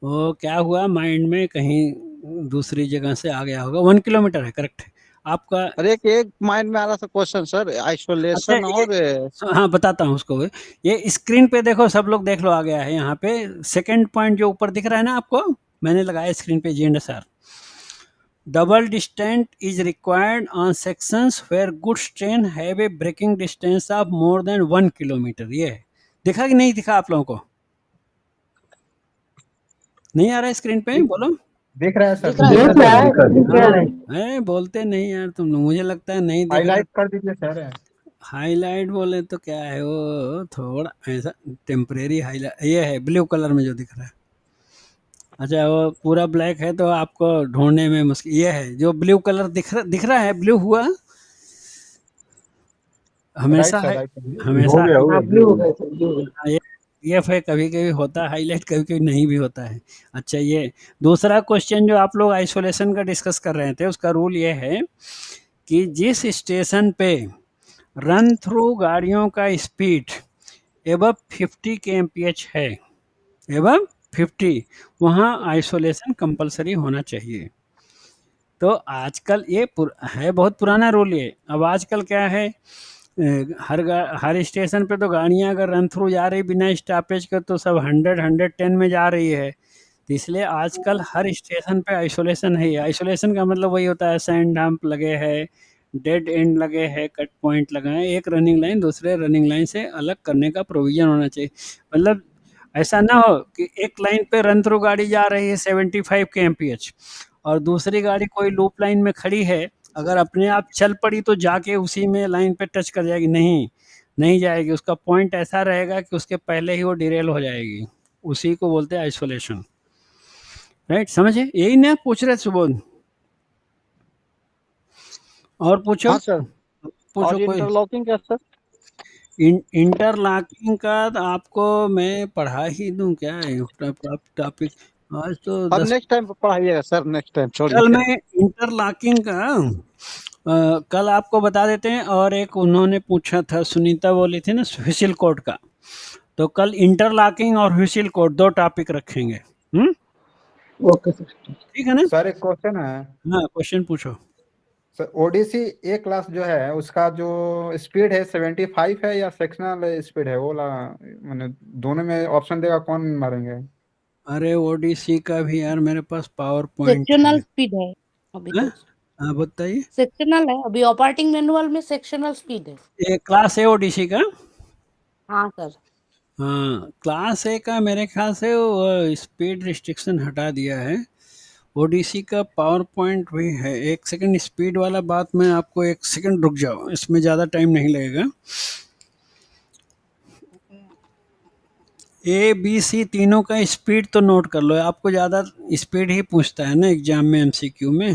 A: वो क्या हुआ माइंड में कहीं दूसरी जगह से आ गया होगा, 1 किलोमीटर है, करेक्ट है आपका।
C: अरे एक माइंड में आ रहा था क्वेश्चन सर,
A: अच्छा
C: आइसोलेशन
A: ये,
C: और
A: हाँ बताता हूँ उसको। ये स्क्रीन पे देखो, सब लोग देख लो, आ गया है यहाँ पे। सेकंड पॉइंट जो ऊपर दिख रहा है ना आपको, मैंने लगाया स्क्रीन पे, GNSR double distance is required on sections where goods train have a braking distance of more than 1 kilometre. ये है, दिखा कि नहीं दिखा आप लोगों को? नहीं आ रहा है स्क्रीन पे,
D: दिख
A: बोलो।
D: दिख रहा है सर,
B: दिख रहा
D: दिख रहा है
B: है, दिख रहा है।
A: है बोलते नहीं यार तुम लोग, मुझे लगता है नहीं दिख रहा।
D: हाईलाइट कर दीजिए सर।
A: हाईलाइट बोले तो क्या है, वो थोड़ा ऐसा टेम्परेरी हाईलाइट, ये है ब्लू कलर में जो दिख रहा है। अच्छा वो पूरा ब्लैक है तो आपको ढूंढने में मुश्किल, ये है जो ब्लू कलर दिख रहा है, ब्लू हुआ
D: राइट
A: हमेशा
D: सर,
A: है,
D: राइट।
A: हमेशा है।
B: हाँ ब्लू हो गए थे, ब्लू हो गए।
A: हाँ, ये है, कभी कभी होता है हाईलाइट, कभी कभी नहीं भी होता है। अच्छा ये दूसरा क्वेश्चन जो आप लोग आइसोलेशन का डिस्कस कर रहे थे, उसका रूल ये है कि जिस स्टेशन पे रन थ्रू गाड़ियों का स्पीड एबव 50 kmph है, एबव 50, वहाँ आइसोलेशन कंपलसरी होना चाहिए। तो आजकल ये है बहुत पुराना रूल ये, अब आजकल क्या है, हर स्टेशन पे तो गाड़ियां अगर रन थ्रू जा रही बिना स्टॉपेज के, तो सब 100 110 में जा रही है। तो इसलिए आजकल हर स्टेशन पे आइसोलेशन है। आइसोलेशन का मतलब वही होता है, सैंड डंप लगे हैं, डेड एंड लगे हैं, कट पॉइंट लगे हैं, एक रनिंग लाइन दूसरे रनिंग लाइन से अलग करने का प्रोविजन होना चाहिए। मतलब ऐसा ना हो कि एक लाइन पे रन थ्रू गाड़ी जा रही है 75 kmph, और दूसरी गाड़ी कोई लूप लाइन में खड़ी है, अगर अपने आप चल पड़ी तो जाके उसी में लाइन पे टच कर जाएगी, नहीं नहीं जाएगी। उसका पॉइंट ऐसा रहेगा कि उसके पहले ही वो डिरेल हो जाएगी। उसी को बोलते हैं आइसोलेशन। राइट, समझे? यही ना पूछ रहे सुबोध? और पूछो,
C: हाँ सर।
A: पूछो
C: और
A: कोई।
C: इंटरलॉकिंग क्या सर?
A: इंटरलॉकिंग का तो आपको मैं पढ़ा ही दूं क्या है टॉपिक? आज तो
C: अब
A: 10,
C: नेक्स्ट टाइम पढ़ाइएगा सर, नेक्स्ट टाइम
A: कल
C: छोड़िए।
A: मैं इंटरलॉकिंग का कल आपको बता देते हैं। और एक उन्होंने पूछा था, सुनीता बोली थी ना व्हिसिल कोड का, तो कल इंटरलॉकिंग और व्हिसिल कोड 2 टॉपिक रखेंगे।
B: Okay sir.
A: ठीक है ना?
D: सर एक क्वेश्चन है
A: हाँ क्वेश्चन पूछो।
D: सर। ओडीसी ए क्लास जो है उसका जो स्पीड है 75 है या सेक्शनल स्पीड है, वो मैंने दोनों में ऑप्शन देगा, कौन मारेंगे?
A: अरे ओडीसी का भी यार मेरे पास पावर पॉइंट
E: सेक्शनल
A: है।
E: स्पीड है अभी
A: हाँ
E: तो।
A: हाँ, बताइए।
E: सेक्शनल है अभी, ऑपरेटिंग मैनुअल में सेक्शनल स्पीड है।
A: ये क्लास है ओडीसी का?
E: हाँ सर।
A: हाँ क्लास ए का मेरे ख्याल से वो स्पीड रिस्ट्रिक्शन हटा दिया है। ओडीसी का पावर पॉइंट भी है। एक सेकंड, स्पीड वाला बात मैं आपको, एक सेकंड रुक जाओ, इसमें ज़्यादा टाइम नहीं लगेगा। ए बी सी तीनों का स्पीड तो नोट कर लो, आपको ज़्यादा स्पीड ही पूछता है ना एग्जाम में, एमसीक्यू में।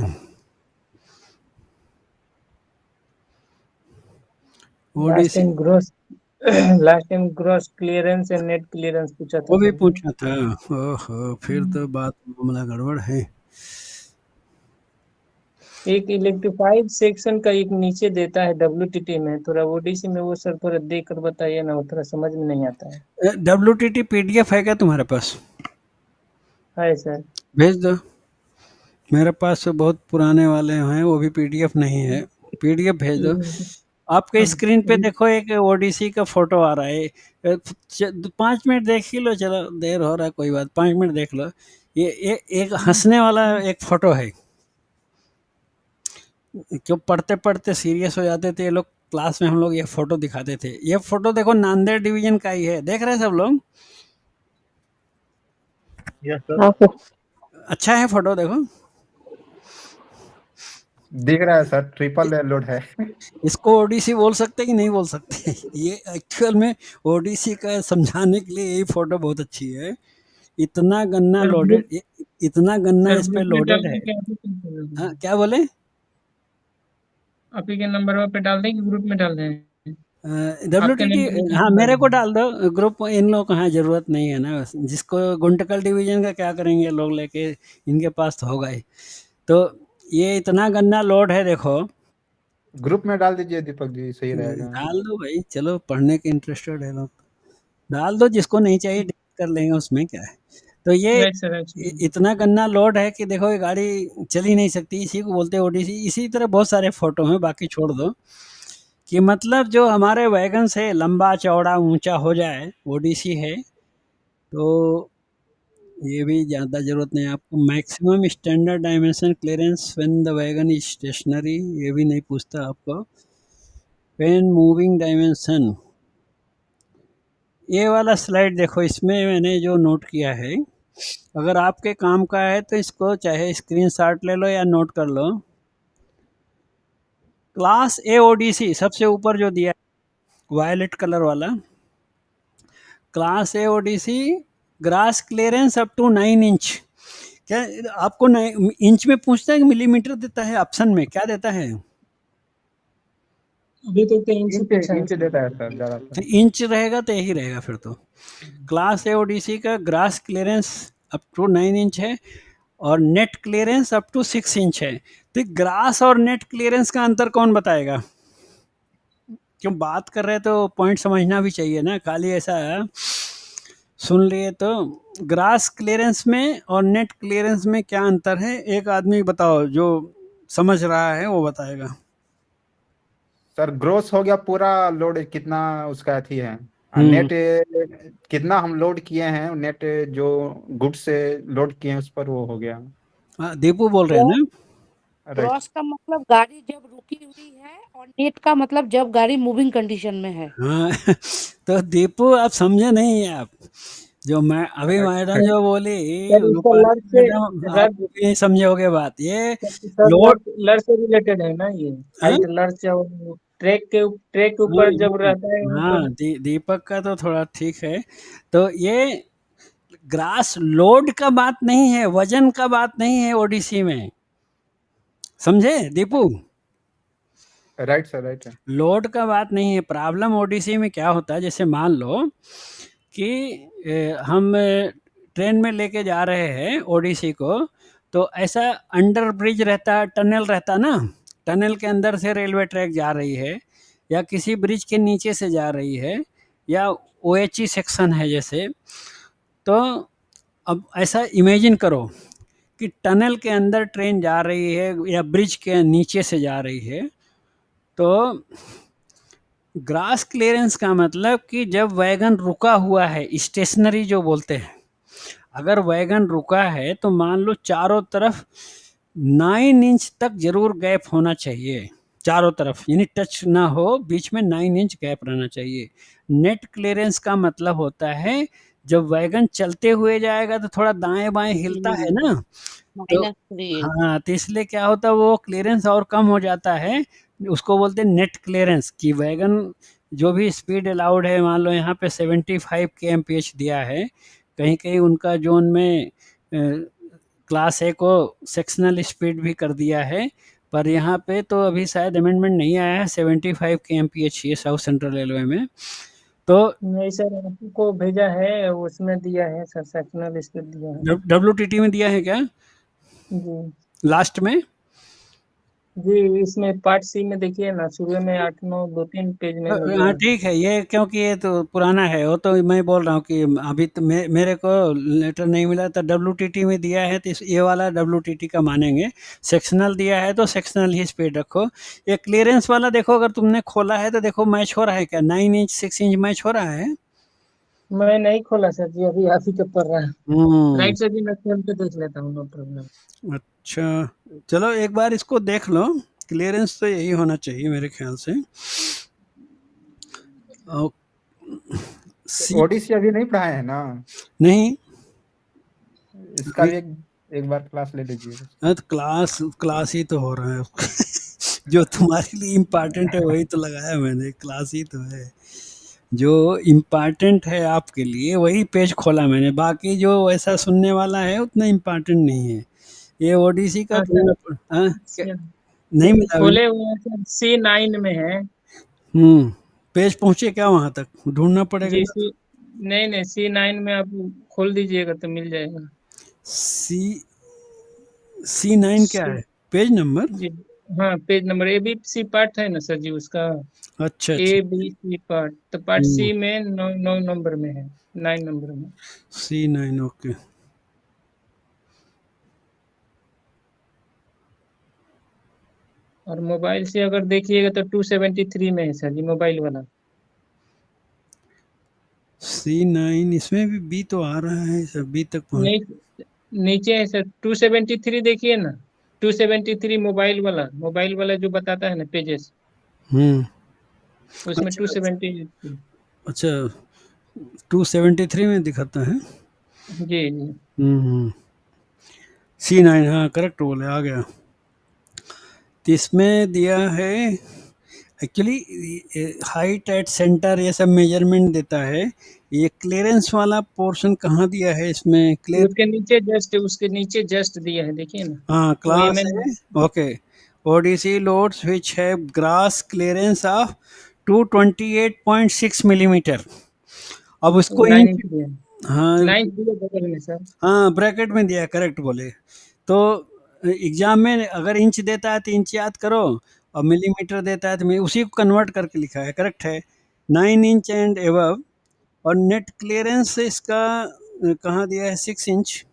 B: Last
A: ODC
B: time gross last time gross clearance and net clearance पूछा था
A: वो भी
B: सर।
A: पूछा था। ओहो, फिर तो बात मामला गड़बड़ है।
B: एक इलेक्ट्रिफाइड सेक्शन का एक नीचे देता है डब्ल्यूटीटी में, थोड़ा ओडीसी में वो सर थोड़ा देख कर बताइए ना, वो थोड़ा समझ में नहीं आता है।
A: WTT PDF है क्या तुम्हारे पास?
B: है सर।
A: भेज दो। मेरे पास तो बहुत पुराने वाले हैं, वो भी PDF नहीं है। PDF भेज दो। आपके स्क्रीन पे देखो एक ओडीसी का फोटो आ रहा है। 5 मिनट देख ही लो, चलो देर हो रहा है कोई बात, 5 मिनट देख लो। ये एक हंसने वाला एक फोटो है, क्यों पढ़ते पढ़ते सीरियस हो जाते थे ये लोग, क्लास में हम लोग ये फोटो दिखाते थे। ये फोटो देखो, नांदेड़ डिवीजन का ही है, देख रहे हैं सब लोग?
B: हाँ सर।
A: अच्छा है फोटो, देखो।
D: दिख रहा है सर, ट्रिपल लोड है।
A: इसको ओडीसी बोल सकते कि नहीं बोल सकते? ये एक्चुअल में ओडीसी का समझाने के लिए यही फोटो बहुत अच्छी है। इतना गन्ना
B: सर
A: लोडेड,
B: ग्रुप
A: इतना गन्ना
B: सर
A: इस पे
B: ग्रुप में
A: लोडेड
B: डाल
A: है।
B: दें क्या? आप ही के
A: हाँ, क्या बोले?
B: आप ही के नंबर पे डाल दें कि ग्रुप में डाल दें? आपके
A: WTT,
B: नंबर
A: हाँ
B: पे डाल
A: मेरे को
B: दें।
A: डाल दो ग्रुप। इन लोग को हाँ जरूरत नहीं है ना, जिसको गुंटकल डिवीजन का क्या करेंगे लोग लेके, इनके पास तो होगा ही। तो ये इतना गन्ना लोड है देखो।
D: ग्रुप में डाल दीजिए दीपक जी, सही रहेगा।
A: डाल दो भाई, चलो पढ़ने के इंटरेस्टेड है लोग, डाल दो। जिसको नहीं चाहिए डिलीट कर लेंगे, उसमें क्या है। तो ये
B: राइट सर, राइट सर।
A: इतना गन्ना लोड है कि देखो ये गाड़ी चल ही नहीं सकती। इसी को बोलते हैं ओडीसी। इसी तरह बहुत सारे फोटो हैं, बाकी छोड़ दो। कि मतलब जो हमारे वैगन से लंबा चौड़ा ऊंचा हो जाए, ओडीसी है। तो ये भी ज़्यादा ज़रूरत नहीं है आपको। Maximum standard dimension clearance when the wagon is stationary, ये भी नहीं पूछता आपको। व्हेन मूविंग डायमेंशन, ये वाला स्लाइड देखो, इसमें मैंने जो नोट किया है, अगर आपके काम का है तो इसको चाहे स्क्रीनशॉट ले लो या नोट कर लो। क्लास ए ओडीसी सबसे ऊपर जो दिया है वायलेट कलर वाला, class A ODC gross clearance up to 9 inch. क्या आपको इंच में पूछता है कि मिलीमीटर देता है? ऑप्शन में क्या देता है?
B: अभी तक तो इनसे
D: इंच
B: पूछा है
D: इंच
B: सर।
D: देता है सर
A: तो
D: ज्यादातर।
A: इंच रहेगा तो यही रहेगा फिर तो। क्लास ए ओडीसी का gross clearance up to 9 inch है और net clearance up to 6 inch है। तो ग्रास और नेट क्लियरेंस का अंतर कौन बताएगा? क्यों बात कर रहे हैं तो पॉइंट समझना भी चाहिए ना, खाली ऐसा सुन लिए तो। ग्रास क्लियरेंस में और नेट क्लियरेंस में क्या अंतर है? एक आदमी बताओ, जो समझ रहा है वो बताएगा।
D: सर ग्रोस हो गया पूरा लोड, कितना उसका अथी है।
A: हम्म।
D: नेट कितना हम लोड किए हैं, नेट जो गुड से लोड किए हैं उस पर वो हो गया।
A: हाँ, दीपू बोल रहे हैं ना?
D: राइट।
E: क्रॉस का मतलब गाड़ी जब रुकी हुई है, और नेट का मतलब जब गाड़ी मूविंग कंडीशन में है।
A: हाँ तो दीपू आप समझे नहीं आप। जो मैं अभी मैडम जो बोली,
B: सर इसका
A: रूपाली
B: लर्च से
A: मैडम, आप
B: लर्च
A: भी नहीं समझे होगे बात ये।
B: सर
A: लोड,
B: लर्च लर्च से रिलेटेड है ना ये।
A: हाँ
B: हाइट लर्च और ट्रैक के
A: हाँ
B: ऊपर जब रहता है वहाँ पर।
A: हाँ, दीपक का तो थोड़ा ठीक है। तो ये ग्रास लोड का बात नहीं है, वजन का बात नहीं है ओडीसी में, समझे दीपू?
D: राइट सर, राइट है।
A: लोड का बात नहीं है। प्रॉब्लम ओडीसी में क्या होता है, जैसे मान लो कि हम ट्रेन में लेके जा रहे हैं ओडीसी को, तो ऐसा अंडर ब्रिज रहता, टनल रहता ना, टनल के अंदर से रेलवे ट्रैक जा रही है, या किसी ब्रिज के नीचे से जा रही है, या ओएचई सेक्शन है जैसे। तो अब ऐसा इमेजिन करो कि टनल के अंदर ट्रेन जा रही है या ब्रिज के नीचे से जा रही है। तो ग्रास क्लियरेंस का मतलब कि जब वैगन रुका हुआ है, स्टेशनरी जो बोलते हैं, अगर वैगन रुका है तो मान लो चारों तरफ 9 इंच तक जरूर गैप होना चाहिए, चारों तरफ, यानी टच ना हो, बीच में 9 इंच गैप रहना चाहिए। नेट क्लियरेंस का मतलब होता है जब वैगन चलते हुए जाएगा तो थोड़ा दाएं बाएं हिलता है ना, तो
E: -3 इंच।
A: हाँ, तो इसलिए क्या होता है, वो क्लियरेंस और कम हो जाता है। उसको बोलते हैं नेट क्लियरेंस। कि वैगन जो भी स्पीड अलाउड है, मान लो यहाँ पे 75 kmph दिया है, कहीं कहीं उनका जोन में क्लास ए को सेक्शनल स्पीड भी कर दिया है, पर यहाँ पे तो अभी शायद अमेंडमेंट नहीं आया है। 75 kmph ये साउथ सेंट्रल रेलवे में। तो
B: नहीं सर, आपको भेजा है उसमें दिया है सर, सेक्शनल स्पीड दिया है।
A: WTT में दिया है क्या
B: जी
A: लास्ट में?
B: जी, इसमें पार्ट सी में देखिए ना, शुरू में 8 9 2 3 पेज में मिल
A: हाँ
B: रहा
A: ठीक है ये, क्योंकि ये तो पुराना है। वो तो मैं बोल रहा हूँ कि अभी तो मेरे को लेटर नहीं मिला, तो WTT में दिया है तो ये वाला WTT का मानेंगे। सेक्शनल दिया है तो सेक्शनल ही स्पीड रखो। ये क्लियरेंस वाला देखो, अगर तुमने खोला है तो देखो मैच हो रहा है क्या? 9 इंच 6 इंच मैच हो रहा है?
B: मैं नहीं खोला सर जी, अभी आप ही के पढ़ रहा है।
A: हम्म।
B: राइट से भी मैं खोल के देख लेता हूँ, नो प्रॉब्लम।
A: अच्छा, चलो एक बार इसको देख लो। क्लियरेंस तो यही होना चाहिए मेरे ख्याल से। और सी,
D: ओडीसी अभी नहीं पढ़ाए हैं ना?
A: नहीं
D: इसका भी एक एक बार क्लास ले लीजिए बस।
A: हाँ, तो क्लास ही तो हो रहा है जो तुम्हारे लिए इम्पोर्टेंट है वही तो लगाया मैंने, क्लास ही तो है जो इम्पोर्टेंट है आपके लिए, वही पेज खोला मैंने, बाकी जो ऐसा सुनने वाला है उतना इम्पोर्टेंट नहीं है। ये ओडीसी का
B: हाँ सर,
A: हाँ, नहीं मिला अभी?
B: खोले हुए हैं सर, C9 में है
A: पेज पहुंचे क्या वहां तक? ढूंढना पड़ेगा
B: जी।
A: ना।
B: नहीं नहीं, C9 में आप खोल दीजिएगा तो मिल जाएगा।
A: सी C9 क्या
B: सी,
A: है पेज नंबर?
B: जी हाँ, पेज नंबर ABC पार्ट है ना सर जी उसका,
A: अच्छा अच्छा।
B: ABC पार्ट, तो पार्ट C में 9 नंबर में है, 9 नंबर में।
A: C9 okay.
B: और मोबाइल से अगर देखिएगा तो 273 में है सर जी, मोबाइल वाला।
A: C9 इसमें भी बी तो आ रहा है सर, बी तक पहुंच।
B: नहीं, नीचे है सर 273, देखिए ना, 273 मोबाइल वाला जो बताता है ना पेजेस,
A: हम्म
B: उसमें
A: अच्छा
B: 273।
A: अच्छा 273 में दिखाता है।
B: जी जी।
A: C9 हाँ करेक्ट बोले, आ गया। तो इसमें दिया है एक्चुअली हाइट एट सेंटर, ये सब मेजरमेंट देता है। ये क्लियरेंस वाला पोर्शन कहाँ दिया है इसमें? क्लियर
B: उसके नीचे जस्ट दिया है, देखिए ना,
A: हाँ
B: वो
A: क्लास
B: एमएन
A: है ओके। ओडीसी लोड्स विच है ग्रास क्लियरेंस ऑफ 228.6 मिलीमीटर। अब उसको
B: 9 इंच
A: इंच,
B: दिया है,
A: हाँ
B: 9 इंच दिया बगल में सर।
A: हाँ ब्रैकेट में दिया, करेक्ट बोले। तो एग्जाम में अगर इंच देता है तो इंच याद करो, और मिलीमीटर देता है तो उसी को कन्वर्ट करके लिखा है, करेक्ट है। 9 इंच एंड एबव। और नेट क्लियरेंस इसका कहाँ दिया है? 6 इंच।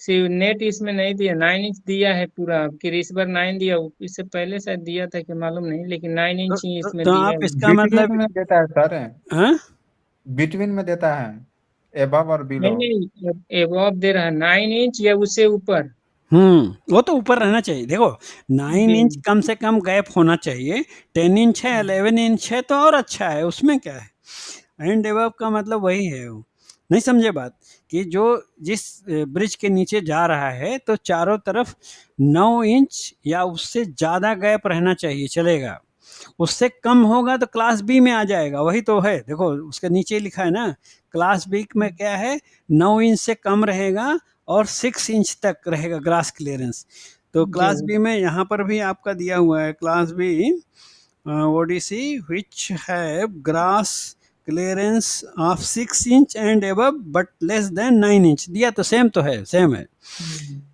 B: नेट इसमें नहीं दिया, 9 इंच दिया है पूरा, कि इस बार 9 दिया, इससे पहले शायद दिया था कि मालूम नहीं, लेकिन 9 इंच ही इसमें
A: तो
B: दिया
A: आप
B: है।
A: इसका
D: बिटवीन
A: मतलब
D: में देता है सर,
A: हाँ
D: बिटवीन में देता है, एबव और बिलो।
B: नहीं नहीं, एबॉब दे रहा है 9 इंच या उससे ऊपर।
A: वो तो ऊपर रहना चाहिए, देखो 9 इंच
B: जी
A: कम से कम गैप होना चाहिए। 10 इंच है, 11 इंच है तो और अच्छा है, उसमें क्या है। एंड एबव का मतलब वही है वो, नहीं समझे बात, कि जो जिस ब्रिज के नीचे जा रहा है तो चारों तरफ 9 इंच या उससे ज़्यादा गैप रहना चाहिए, चलेगा। उससे कम होगा तो क्लास बी में आ जाएगा, वही तो है, देखो उसके नीचे लिखा है ना, क्लास बी में क्या है, 9 इंच से कम रहेगा और 6 इंच तक रहेगा ग्रास क्लियरेंस। तो
B: जी
A: क्लास बी में यहाँ पर भी आपका दिया हुआ है, क्लास बी ओडीसी विच है grass clearance of 6 inch and above but less than 9 inch, दिया तो सेम तो है, सेम है,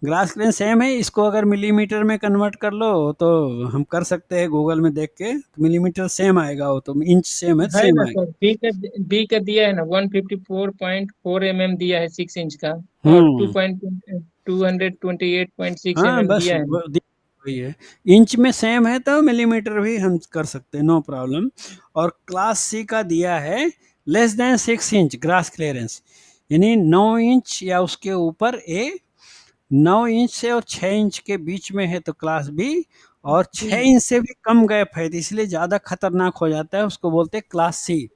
A: ग्रास क्लियरेंस सेम है। इसको अगर मिलीमीटर में कन्वर्ट कर लो तो हम कर सकते हैं गूगल में देख के, तो मिलीमीटर सेम आएगा, वो तो इंच सेम है,
B: है
A: सेम
B: ना
A: आएगा।
B: सर, बी का दिया है ना, 154.4 mm दिया है 6 इंच का, और
A: हम्म
B: 228.6
A: हाँ
B: mm
A: बस
B: दिया है ना।
A: वही है, इंच में सेम है तो मिलीमीटर भी हम कर सकते हैं, नो प्रॉब्लम। और क्लास सी का दिया है less than 6 inch grass clearance, यानी 9 इंच या उसके ऊपर ए, 9 इंच से और 6 इंच के बीच में है तो क्लास बी, और 6 इंच से भी कम गैप है तो इसलिए ज़्यादा खतरनाक हो जाता है, उसको बोलते हैं क्लास सी।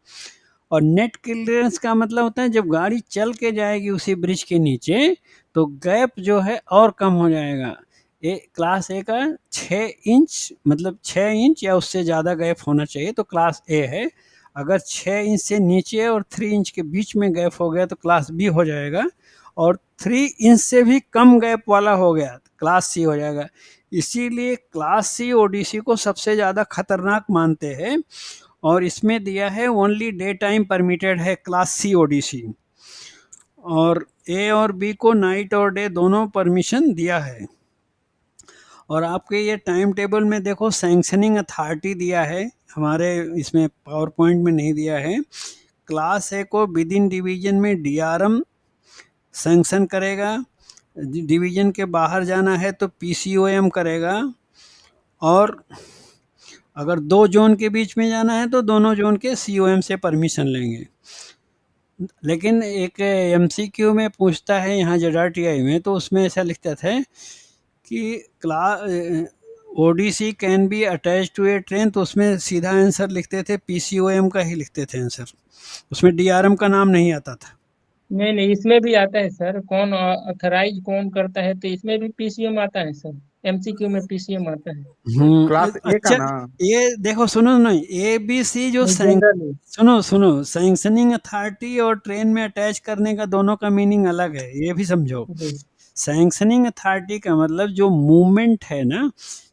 A: और नेट क्लियरेंस का मतलब होता है जब गाड़ी चल के जाएगी उसी ब्रिज के नीचे तो गैप जो है और कम हो जाएगा। क्लास ए का 6 इंच, मतलब 6 इंच या उससे ज़्यादा गैप होना चाहिए तो क्लास ए है। अगर 6 इंच से नीचे और 3 इंच के बीच में गैप हो गया तो क्लास बी हो जाएगा। और 3 इंच से भी कम गैप वाला हो गया तो क्लास सी हो जाएगा। इसीलिए क्लास सी ओडीसी को सबसे ज़्यादा खतरनाक मानते हैं। और इसमें दिया है ओनली डे टाइम परमिटेड है क्लास सी ओडीसी, और ए और बी को नाइट और डे दोनों परमिशन दिया है। और आपके ये टाइम टेबल में देखो सैंक्शनिंग अथॉरिटी दिया है, हमारे इसमें पावर पॉइंट में नहीं दिया है। क्लास ए को विद इन डिवीजन में डीआरएम सैंक्शन करेगा, डिवीजन के बाहर जाना है तो पीसीओएम करेगा, और अगर 2 जोन के बीच में जाना है तो दोनों जोन के सीओएम से परमिशन लेंगे। लेकिन एक एमसीक्यू में पूछता है यहाँ जेडआरटीआई में, तो उसमें ऐसा लिखता था कि ODC can be attach to a train, तो उसमें सीधा आंसर लिखते थे पीसीओएम का ही लिखते थे आंसर, उसमें डीआरएम का नाम नहीं आता था।
B: नहीं नहीं, इसमें भी आता है सर, कौन ऑथराइज कौन करता है, तो इसमें भी पीसीएम आता है सर, एमसीक्यू में पीसीएम आता है।
D: क्लास ए का
A: अच्छा,
D: ना?
A: ये देखो सुनो ना, ABC जो
B: जनरली
A: सुनो सुनो, सैंक्शनिंग अथॉरिटी और ट्रेन में अटैच करने का दोनों का मीनिंग अलग है, ये भी समझो। सैंक्शनिंग अथॉरिटी का मतलब जो मूवमेंट है ना,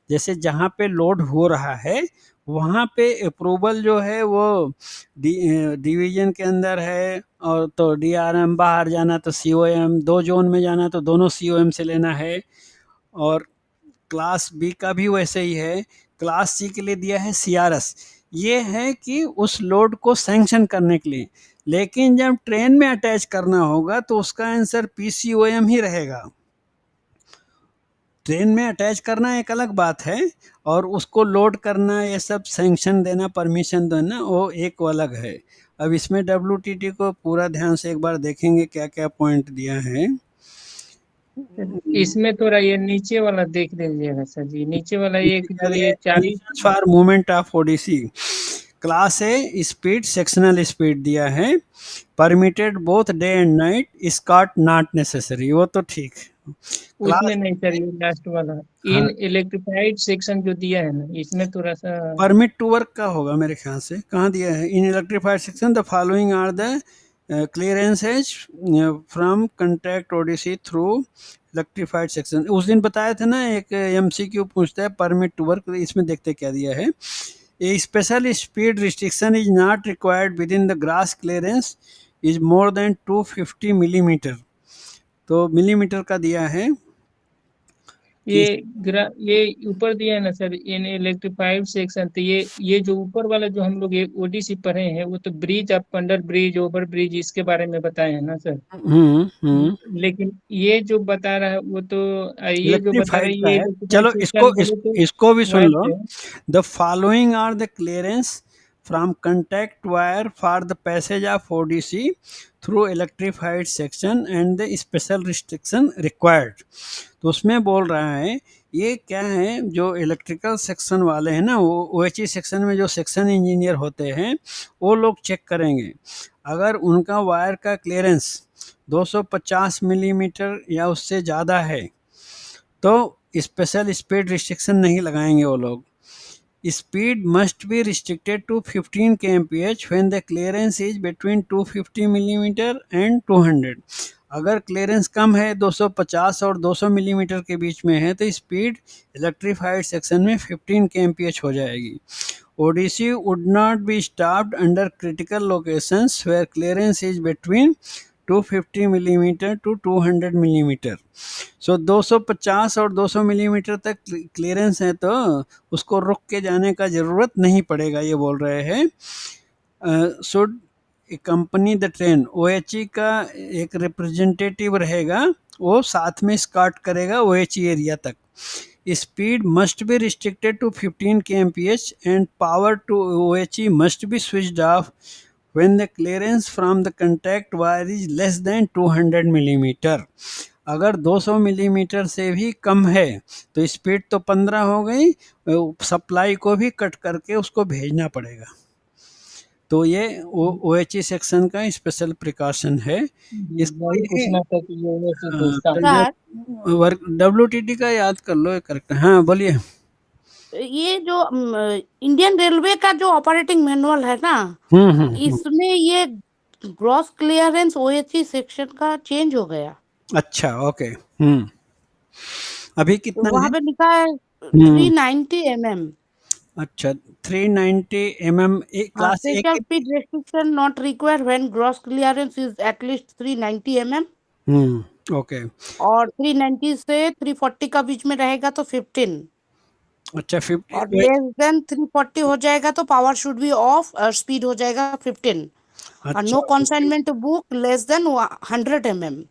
A: जैसे जहाँ पे लोड हो रहा है वहाँ पे अप्रूवल जो है वो डिवीजन के अंदर है, और तो DRM, बाहर जाना तो COM, 2 जोन में जाना तो दोनों COM से लेना है। और क्लास बी का भी वैसे ही है। क्लास सी के लिए दिया है CRS, ये है कि उस लोड को सैंक्शन करने के लिए। लेकिन जब ट्रेन में अटैच करना होगा तो उसका आंसर PCOM ही रहेगा। ट्रेन में अटैच करना एक अलग बात है, और उसको लोड करना, ये सब सैंक्शन देना, परमिशन देना, वो एक अलग है। अब इसमें WTT को पूरा ध्यान से एक बार देखेंगे क्या क्या पॉइंट दिया है।
B: इसमें थोड़ा ये नीचे वाला देख लीजिएगा सर जी, नीचे वाला एक जो ये 40।
A: For movement of ODC class A speed, sectional speed दिया है, permitted both day and night, escort not necessary, वो तो ठीक।
B: उसमें
A: क्लास
B: नहीं सर, ये लास्ट वाला इन इलेक्ट्रिफाइड सेक्शन जो दिया है ना, इसमें थोड़ा सा
A: परमिट टू वर्क का होगा मेरे ख्याल से, कहाँ दिया है? In electrified section the following are the clearances from contract ODC through electrified section. उस दिन बताया था ना, एक MCQ पूछता है परमिट टू वर्क, इसमें देखते क्या दिया है। A special speed restriction is not required within the gross clearance is more than 250 millimetre. तो मिलीमीटर का दिया है कि
B: ये ऊपर दिया है ना सर, इन इलेक्ट्रिफाइड सेक्शन, तो ये जो ऊपर वाला जो हम लोग ये ओडीसी पढ़े हैं, वो तो bridge up, under bridge, over bridge, इसके बारे में बताए हैं ना सर। लेकिन ये जो बता रहा है वो तो ये जो बता रहा है
A: इलेक्ट्रिफाइड का
B: ये
A: है। चलो
B: इलेक्ट्रिफाइड
A: इसको
B: सेक्शन बोले तो
A: इसको भी सुन
B: वायर
A: लो।
B: से।
A: The following are the clearance from contact wire for the passage of ODC through electrified section and the special restriction required. तो उसमें बोल रहा है ये क्या है, जो इलेक्ट्रिकल सेक्शन वाले हैं ना, वो OHE सेक्शन में जो सेक्शन इंजीनियर होते हैं वो लोग चेक करेंगे। अगर उनका वायर का क्लियरेंस 250 मिलीमीटर या उससे ज़्यादा है तो स्पेशल स्पीड रिस्ट्रिक्शन नहीं लगाएंगे वो लोग। Speed must be restricted to 15 kmph when the clearance is between 250 millimetre and 200। अगर क्लियरेंस कम है, 250 और 200 मिलीमीटर के बीच में है, तो स्पीड इलेक्ट्रिफाइड सेक्शन में 15 kmph हो जाएगी। ODC would not be stopped under critical locations where clearance is between 250 millimetre to 200 millimetre. So 250 और 200 मिलीमीटर तक क्लियरेंस है तो उसको रुक के जाने का ज़रूरत नहीं पड़ेगा, ये बोल रहे हैं। Should company the train, OHE का एक रिप्रेजेंटेटिव रहेगा, वो साथ में स्कॉट करेगा OHE एरिया तक। Speed must be restricted to 15 kmph and power to OHE must be switched off when the clearance from the contact wire is less than 200 millimetre. अगर 200 millimetre से भी कम है तो स्पीड तो 15 हो गई, सप्लाई को भी कट करके उसको भेजना पड़ेगा। तो ये OHE सेक्शन का स्पेशल प्रिकॉशन है।
B: वही पूछना था कि ये वैसे
A: हाँ,
B: पूछता
A: तो
B: हूँ।
A: ये वर्क WTT का याद कर लो, करेक्ट। हाँ बोलिए।
E: ये जो इंडियन रेलवे का जो ऑपरेटिंग मैनुअल है ना, इसमें ये ग्रॉस क्लियरेंस OHE सेक्शन का चेंज हो गया।
A: अच्छा, ओके। अभी
E: तो
A: कितना
E: वहां
A: है?
E: पे लिखा है 390 mm।
A: अच्छा, 390 mm क्लास ए
E: स्पेशल
A: की।
E: Speed restriction not required when gross clearance is at least 390 mm,
A: okay.
E: और 390 से 340 का बीच में रहेगा तो 15,
A: अच्छा,
E: और लेस देन 340 हो जाएगा तो पावर शुड बी ऑफ और स्पीड हो जाएगा 15, और no consignment book less than 100 mm।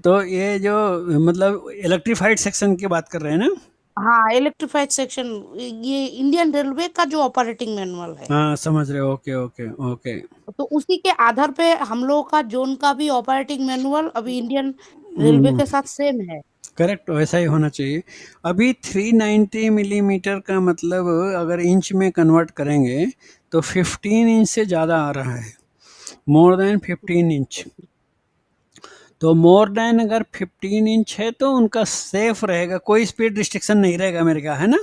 A: तो ये जो मतलब इलेक्ट्रिफाइड सेक्शन की बात कर रहे हैं ना?
E: हाँ, इलेक्ट्रिफाइड सेक्शन, ये इंडियन रेलवे का जो ऑपरेटिंग मैनुअल है,
A: हाँ समझ रहे हो। Okay okay okay.
E: तो उसी के आधार पे हम लोग का जोन का भी ऑपरेटिंग मैनुअल अभी इंडियन रेलवे के साथ सेम है।
A: करेक्ट, वैसा ही होना चाहिए। अभी 390 मिलीमीटर का मतलब अगर इंच में कन्वर्ट करेंगे तो 15 इंच से ज़्यादा आ रहा है, मोर देन 15 इंच। तो मोर देन अगर 15 इंच है तो उनका सेफ रहेगा, कोई स्पीड रिस्ट्रिक्शन नहीं रहेगा मेरे का, है ना?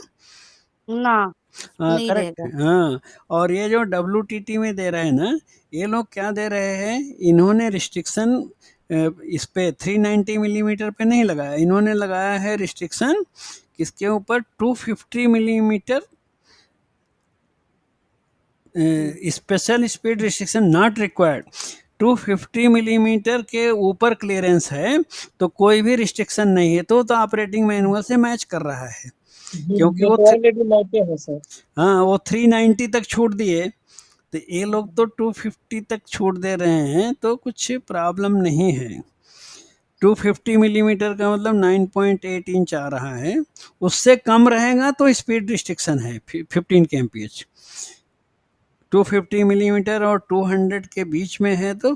E: ना नहीं
A: करेक्ट।
E: रहेगा।
A: हाँ, और ये जो WTT में दे रहे हैं ना, ये लोग क्या दे रहे हैं, इन्होंने रिस्ट्रिक्शन इस पे 390 मिलीमीटर पे नहीं लगाया, इन्होंने लगाया है रिस्ट्रिक्शन किसके ऊपर, 250 millimetre special speed restriction not required. 250 millimetre के ऊपर क्लियरेंस है तो कोई भी रिस्ट्रिक्शन नहीं है, तो ऑपरेटिंग मैनुअल से मैच कर रहा है, क्योंकि
B: ये
A: वो
B: तो ऑलरेडी मैचे है सर।
A: हाँ, वो 390 तक छूट दिए, तो ये लोग तो 250 तक छूट दे रहे हैं, तो कुछ प्रॉब्लम नहीं है। 250 मिलीमीटर का मतलब 9.8 इंच आ रहा है, उससे कम रहेगा तो स्पीड रिस्ट्रिक्शन है 15 kmph। 250 मिलीमीटर और 200 के बीच में है तो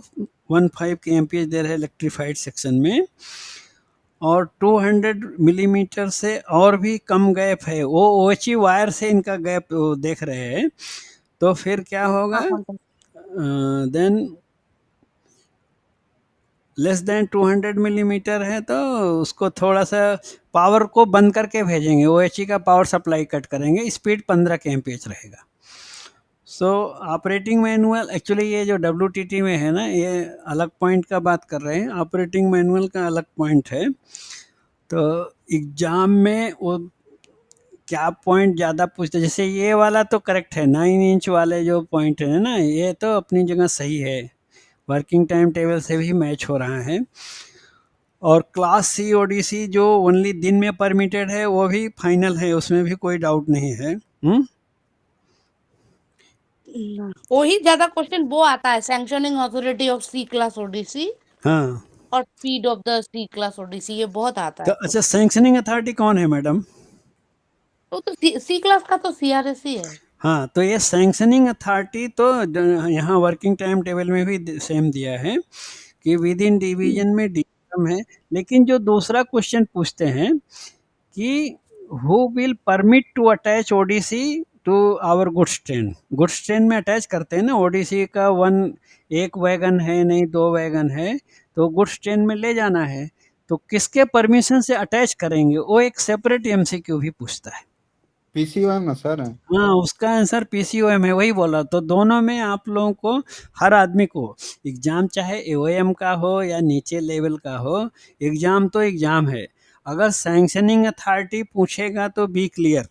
A: 15 kmph दे रहे हैं इलेक्ट्रीफाइड सेक्शन में, और 200 मिलीमीटर से और भी कम गैप है, वो OHE वायर से इनका गैप देख रहे हैं, तो फिर क्या होगा, देन लेस देन 200 मिलीमीटर है तो उसको थोड़ा सा पावर को बंद करके भेजेंगे, OHE का पावर सप्लाई कट करेंगे, स्पीड 15 kmph रहेगा। सो ऑपरेटिंग मैनुअल एक्चुअली ये जो WTT में है ना, ये अलग पॉइंट का बात कर रहे हैं, ऑपरेटिंग मैनुअल का अलग पॉइंट है। तो एग्जाम में वो क्या पॉइंट ज़्यादा पूछते, जैसे ये वाला तो करेक्ट है, 9 इंच वाले जो पॉइंट है ना, ये तो अपनी जगह सही है, वर्किंग टाइम टेबल से भी मैच हो रहा है। और क्लास C ODC जो ओनली दिन में परमिटेड है वो भी फाइनल है, उसमें भी कोई डाउट नहीं है।
E: वही ज्यादा क्वेश्चन वो आता है, sanctioning authority of C class ODC
A: हाँ,
E: और speed of the C class ODC, ये बहुत आता
A: तो
E: है।
A: अच्छा, सैंक्शनिंग अथॉरिटी कौन है मैडम?
E: तो सी क्लास का तो CRS ही है।
A: हाँ, तो ये सैंक्शनिंग अथॉरिटी तो यहाँ वर्किंग टाइम टेबल में भी सेम दिया है कि विद इन डिवीजन में DRM है, लेकिन जो दूसरा क्वेश्चन पूछते हैं कि who will permit to attach ODC to our goods train, goods train में अटैच करते हैं ना ODC का, एक वैगन है नहीं 2 वैगन है, तो गुड्स ट्रेन में ले जाना है, तो किसके परमिशन से अटैच करेंगे, वो एक सेपरेट MCQ भी पूछता है।
D: PCOM ना सर?
A: हाँ, उसका आंसर PCOM है, वही बोला। तो दोनों में आप लोगों को, हर आदमी को एग्जाम चाहे AOM का हो या नीचे लेवल का हो, एग्जाम तो एग्जाम है। अगर सैंक्शनिंग अथॉरिटी पूछेगा तो बी क्लियर,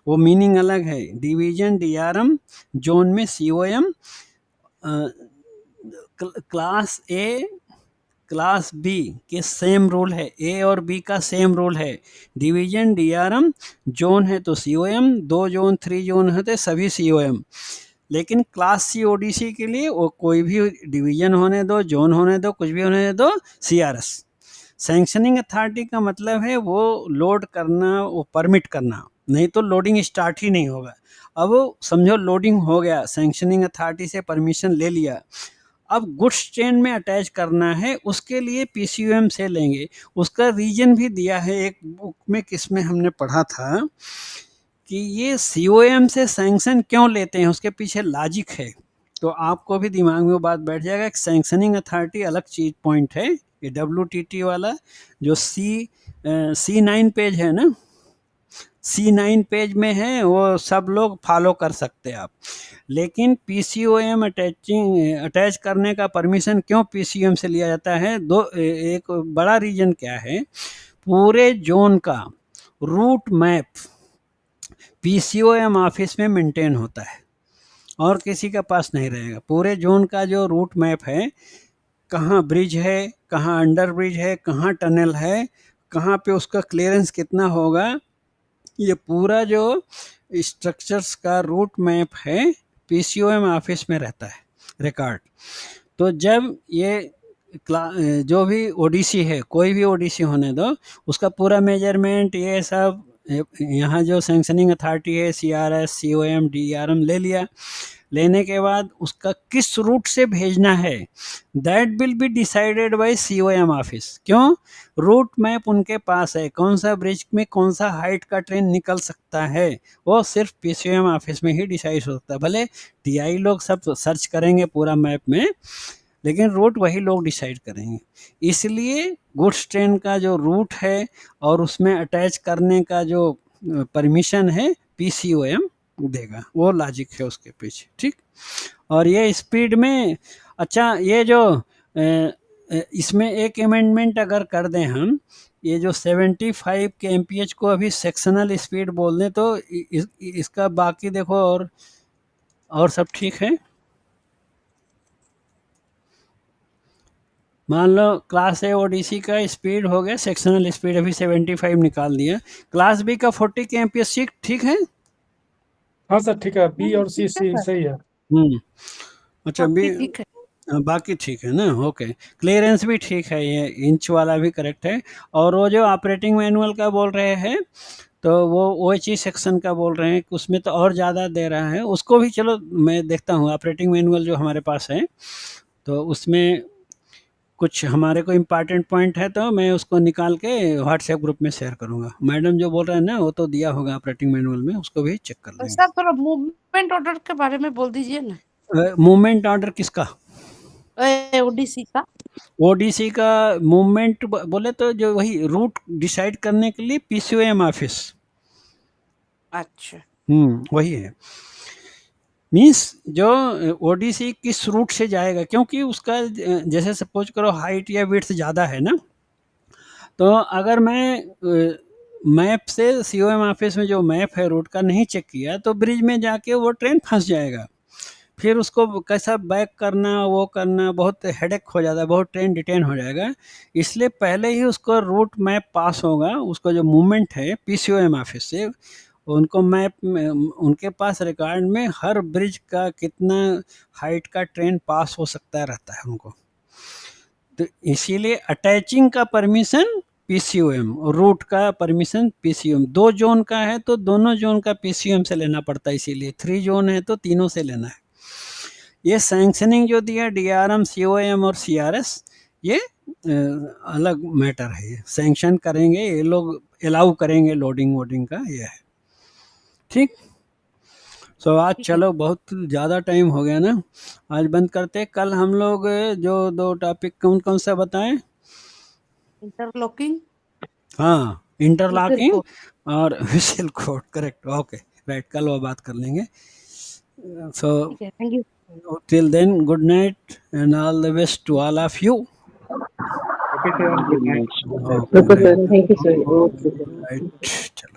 A: वो मीनिंग अलग है, डिवीजन DRM, जोन में COM, class A class B के सेम रूल है, A और B का सेम रूल है, डिवीजन DRM, जोन है तो COM, 2 जोन 3 जोन है तो सभी COM, लेकिन क्लास C ODC के लिए वो कोई भी डिवीजन होने दो, जोन होने दो, कुछ भी होने दो, CRS। सैंक्शनिंग अथॉरिटी का मतलब है वो लोड करना, वो परमिट करना, नहीं तो लोडिंग स्टार्ट ही नहीं होगा। अब समझो लोडिंग हो गया, सैंक्शनिंग अथॉरिटी से परमिशन ले लिया, अब गुड्स ट्रेन में अटैच करना है, उसके लिए PCOM से लेंगे। उसका रीजन भी दिया है एक बुक में, किसमें हमने पढ़ा था कि ये COM से सैंक्शन क्यों लेते हैं, उसके पीछे लॉजिक है, तो आपको भी दिमाग में वो बात बैठ जाएगा कि सैंक्शनिंग अथॉरिटी अलग चीज पॉइंट है, ये WTT वाला जो C9 पेज है ना, C9 पेज में है, वो सब लोग फॉलो कर सकते हैं आप। लेकिन PCOM अटैच करने का परमिशन क्यों PCOM से लिया जाता है, एक बड़ा रीजन क्या है, पूरे जोन का रूट मैप PCOM ऑफिस में मेंटेन होता है और किसी के पास नहीं रहेगा। पूरे जोन का जो रूट मैप है, कहाँ ब्रिज है, कहाँ अंडर ब्रिज है, कहाँ टनल है, कहाँ पे उसका क्लियरेंस कितना होगा, ये पूरा जो स्ट्रक्चर्स का रूट मैप है PCOM ऑफिस में रहता है रिकॉर्ड। तो जब ये जो भी ODC है, कोई भी ODC होने दो, उसका पूरा मेजरमेंट ये सब यहाँ जो सैंक्शनिंग अथॉरिटी है CRS COM DRM ले लिया, लेने के बाद उसका किस रूट से भेजना है that will be decided by COM office. क्यों? रूट मैप उनके पास है, कौन सा ब्रिज में कौन सा हाइट का ट्रेन निकल सकता है, वो सिर्फ PCOM ऑफिस में ही डिसाइड हो सकता है। भले TI लोग सब सर्च करेंगे पूरा मैप में, लेकिन रूट वही लोग डिसाइड करेंगे। इसलिए गुड्स ट्रेन का जो रूट है और उसमें अटैच करने का जो परमिशन है पीसीओएम देगा, वो लॉजिक है उसके पीछे, ठीक। और ये स्पीड में, अच्छा ये जो इसमें एक अमेंडमेंट अगर कर दें हम, ये जो 75 के एमपीएच को अभी सेक्शनल स्पीड बोल दें तो इसका बाकी देखो और सब ठीक है। मान लो क्लास ए ओडीसी का स्पीड हो गया, सेक्शनल स्पीड अभी 75 निकाल दिया, क्लास बी का 40 के एमपीएच ठीक है।
F: हाँ सर ठीक है, बी और सी
E: ठीक है सर।
F: सही है।
A: अच्छा बी
E: ठीक है।
A: बाकी ठीक है ना, ओके। क्लियरेंस भी ठीक है, ये इंच वाला भी करेक्ट है। और वो जो ऑपरेटिंग मैनुअल का बोल रहे हैं तो वो OHE सेक्शन का बोल रहे हैं, उसमें तो और ज़्यादा दे रहा है, उसको भी चलो मैं देखता हूँ। ऑपरेटिंग मैनुअल जो हमारे पास है तो उसमें कुछ हमारे को इम्पॉर्टेंट पॉइंट है तो मैं उसको निकाल के व्हाट्सएप ग्रुप में शेयर करूँगा। मैडम जो बोल रहे हैं ना वो तो दिया होगा ऑपरेटिंग मैनुअल में, उसको भी चेक कर लेंगे।
E: सर थोड़ा मूवमेंट ऑर्डर के बारे में बोल दीजिए ना।
A: मूवमेंट ऑर्डर किसका?
E: ओडीसी का।
A: ओडीसी का मूवमेंट बोले तो जो वही रूट डिसाइड करने के लिए पीसीओएम ऑफिस।
E: अच्छा।
A: वही है। मीन्स जो ओडीसी किस रूट से जाएगा, क्योंकि उसका जैसे सपोज करो हाइट या विड्थ ज़्यादा है ना, तो अगर मैं मैप से सीओएम ऑफिस में जो मैप है रूट का नहीं चेक किया तो ब्रिज में जाके वो ट्रेन फंस जाएगा, फिर उसको कैसा बैक करना वो करना बहुत हेडेक हो जाता है, बहुत ट्रेन डिटेन हो जाएगा। इसलिए पहले ही उसको रूट मैप पास होगा, उसको जो मूवमेंट है पीसीओएम ऑफिस से, उनको मैप में उनके पास रिकॉर्ड में हर ब्रिज का कितना हाइट का ट्रेन पास हो सकता रहता है उनको। तो इसीलिए अटैचिंग का परमिशन पीसीओएम और रूट का परमिशन पीसीओएम। 2 जोन का है तो दोनों जोन का पीसीओएम से लेना पड़ता है, इसीलिए 3 जोन है तो तीनों से लेना है। ये सैंक्शनिंग जो दिया डीआरएम, सीओएम और सीआरएस, ये अलग मैटर है, ये सैंक्शन करेंगे ये लोग, अलाउ करेंगे लोडिंग वोडिंग का, ये है, ठीक। सो आज चलो बहुत ज़्यादा टाइम हो गया ना, आज बंद करते। कल हम लोग जो 2 टॉपिक कौन कौन सा बताएं?
E: इंटरलॉकिंग,
A: हाँ, इंटरलॉकिंग और whistle code, correct, okay right, कल वो बात कर लेंगे। So
E: thank you.
A: till then, good night and all the best to all of you.
F: Okay sir, good night.
A: Okay, right.
G: Thank you sir.
A: Right. चलो।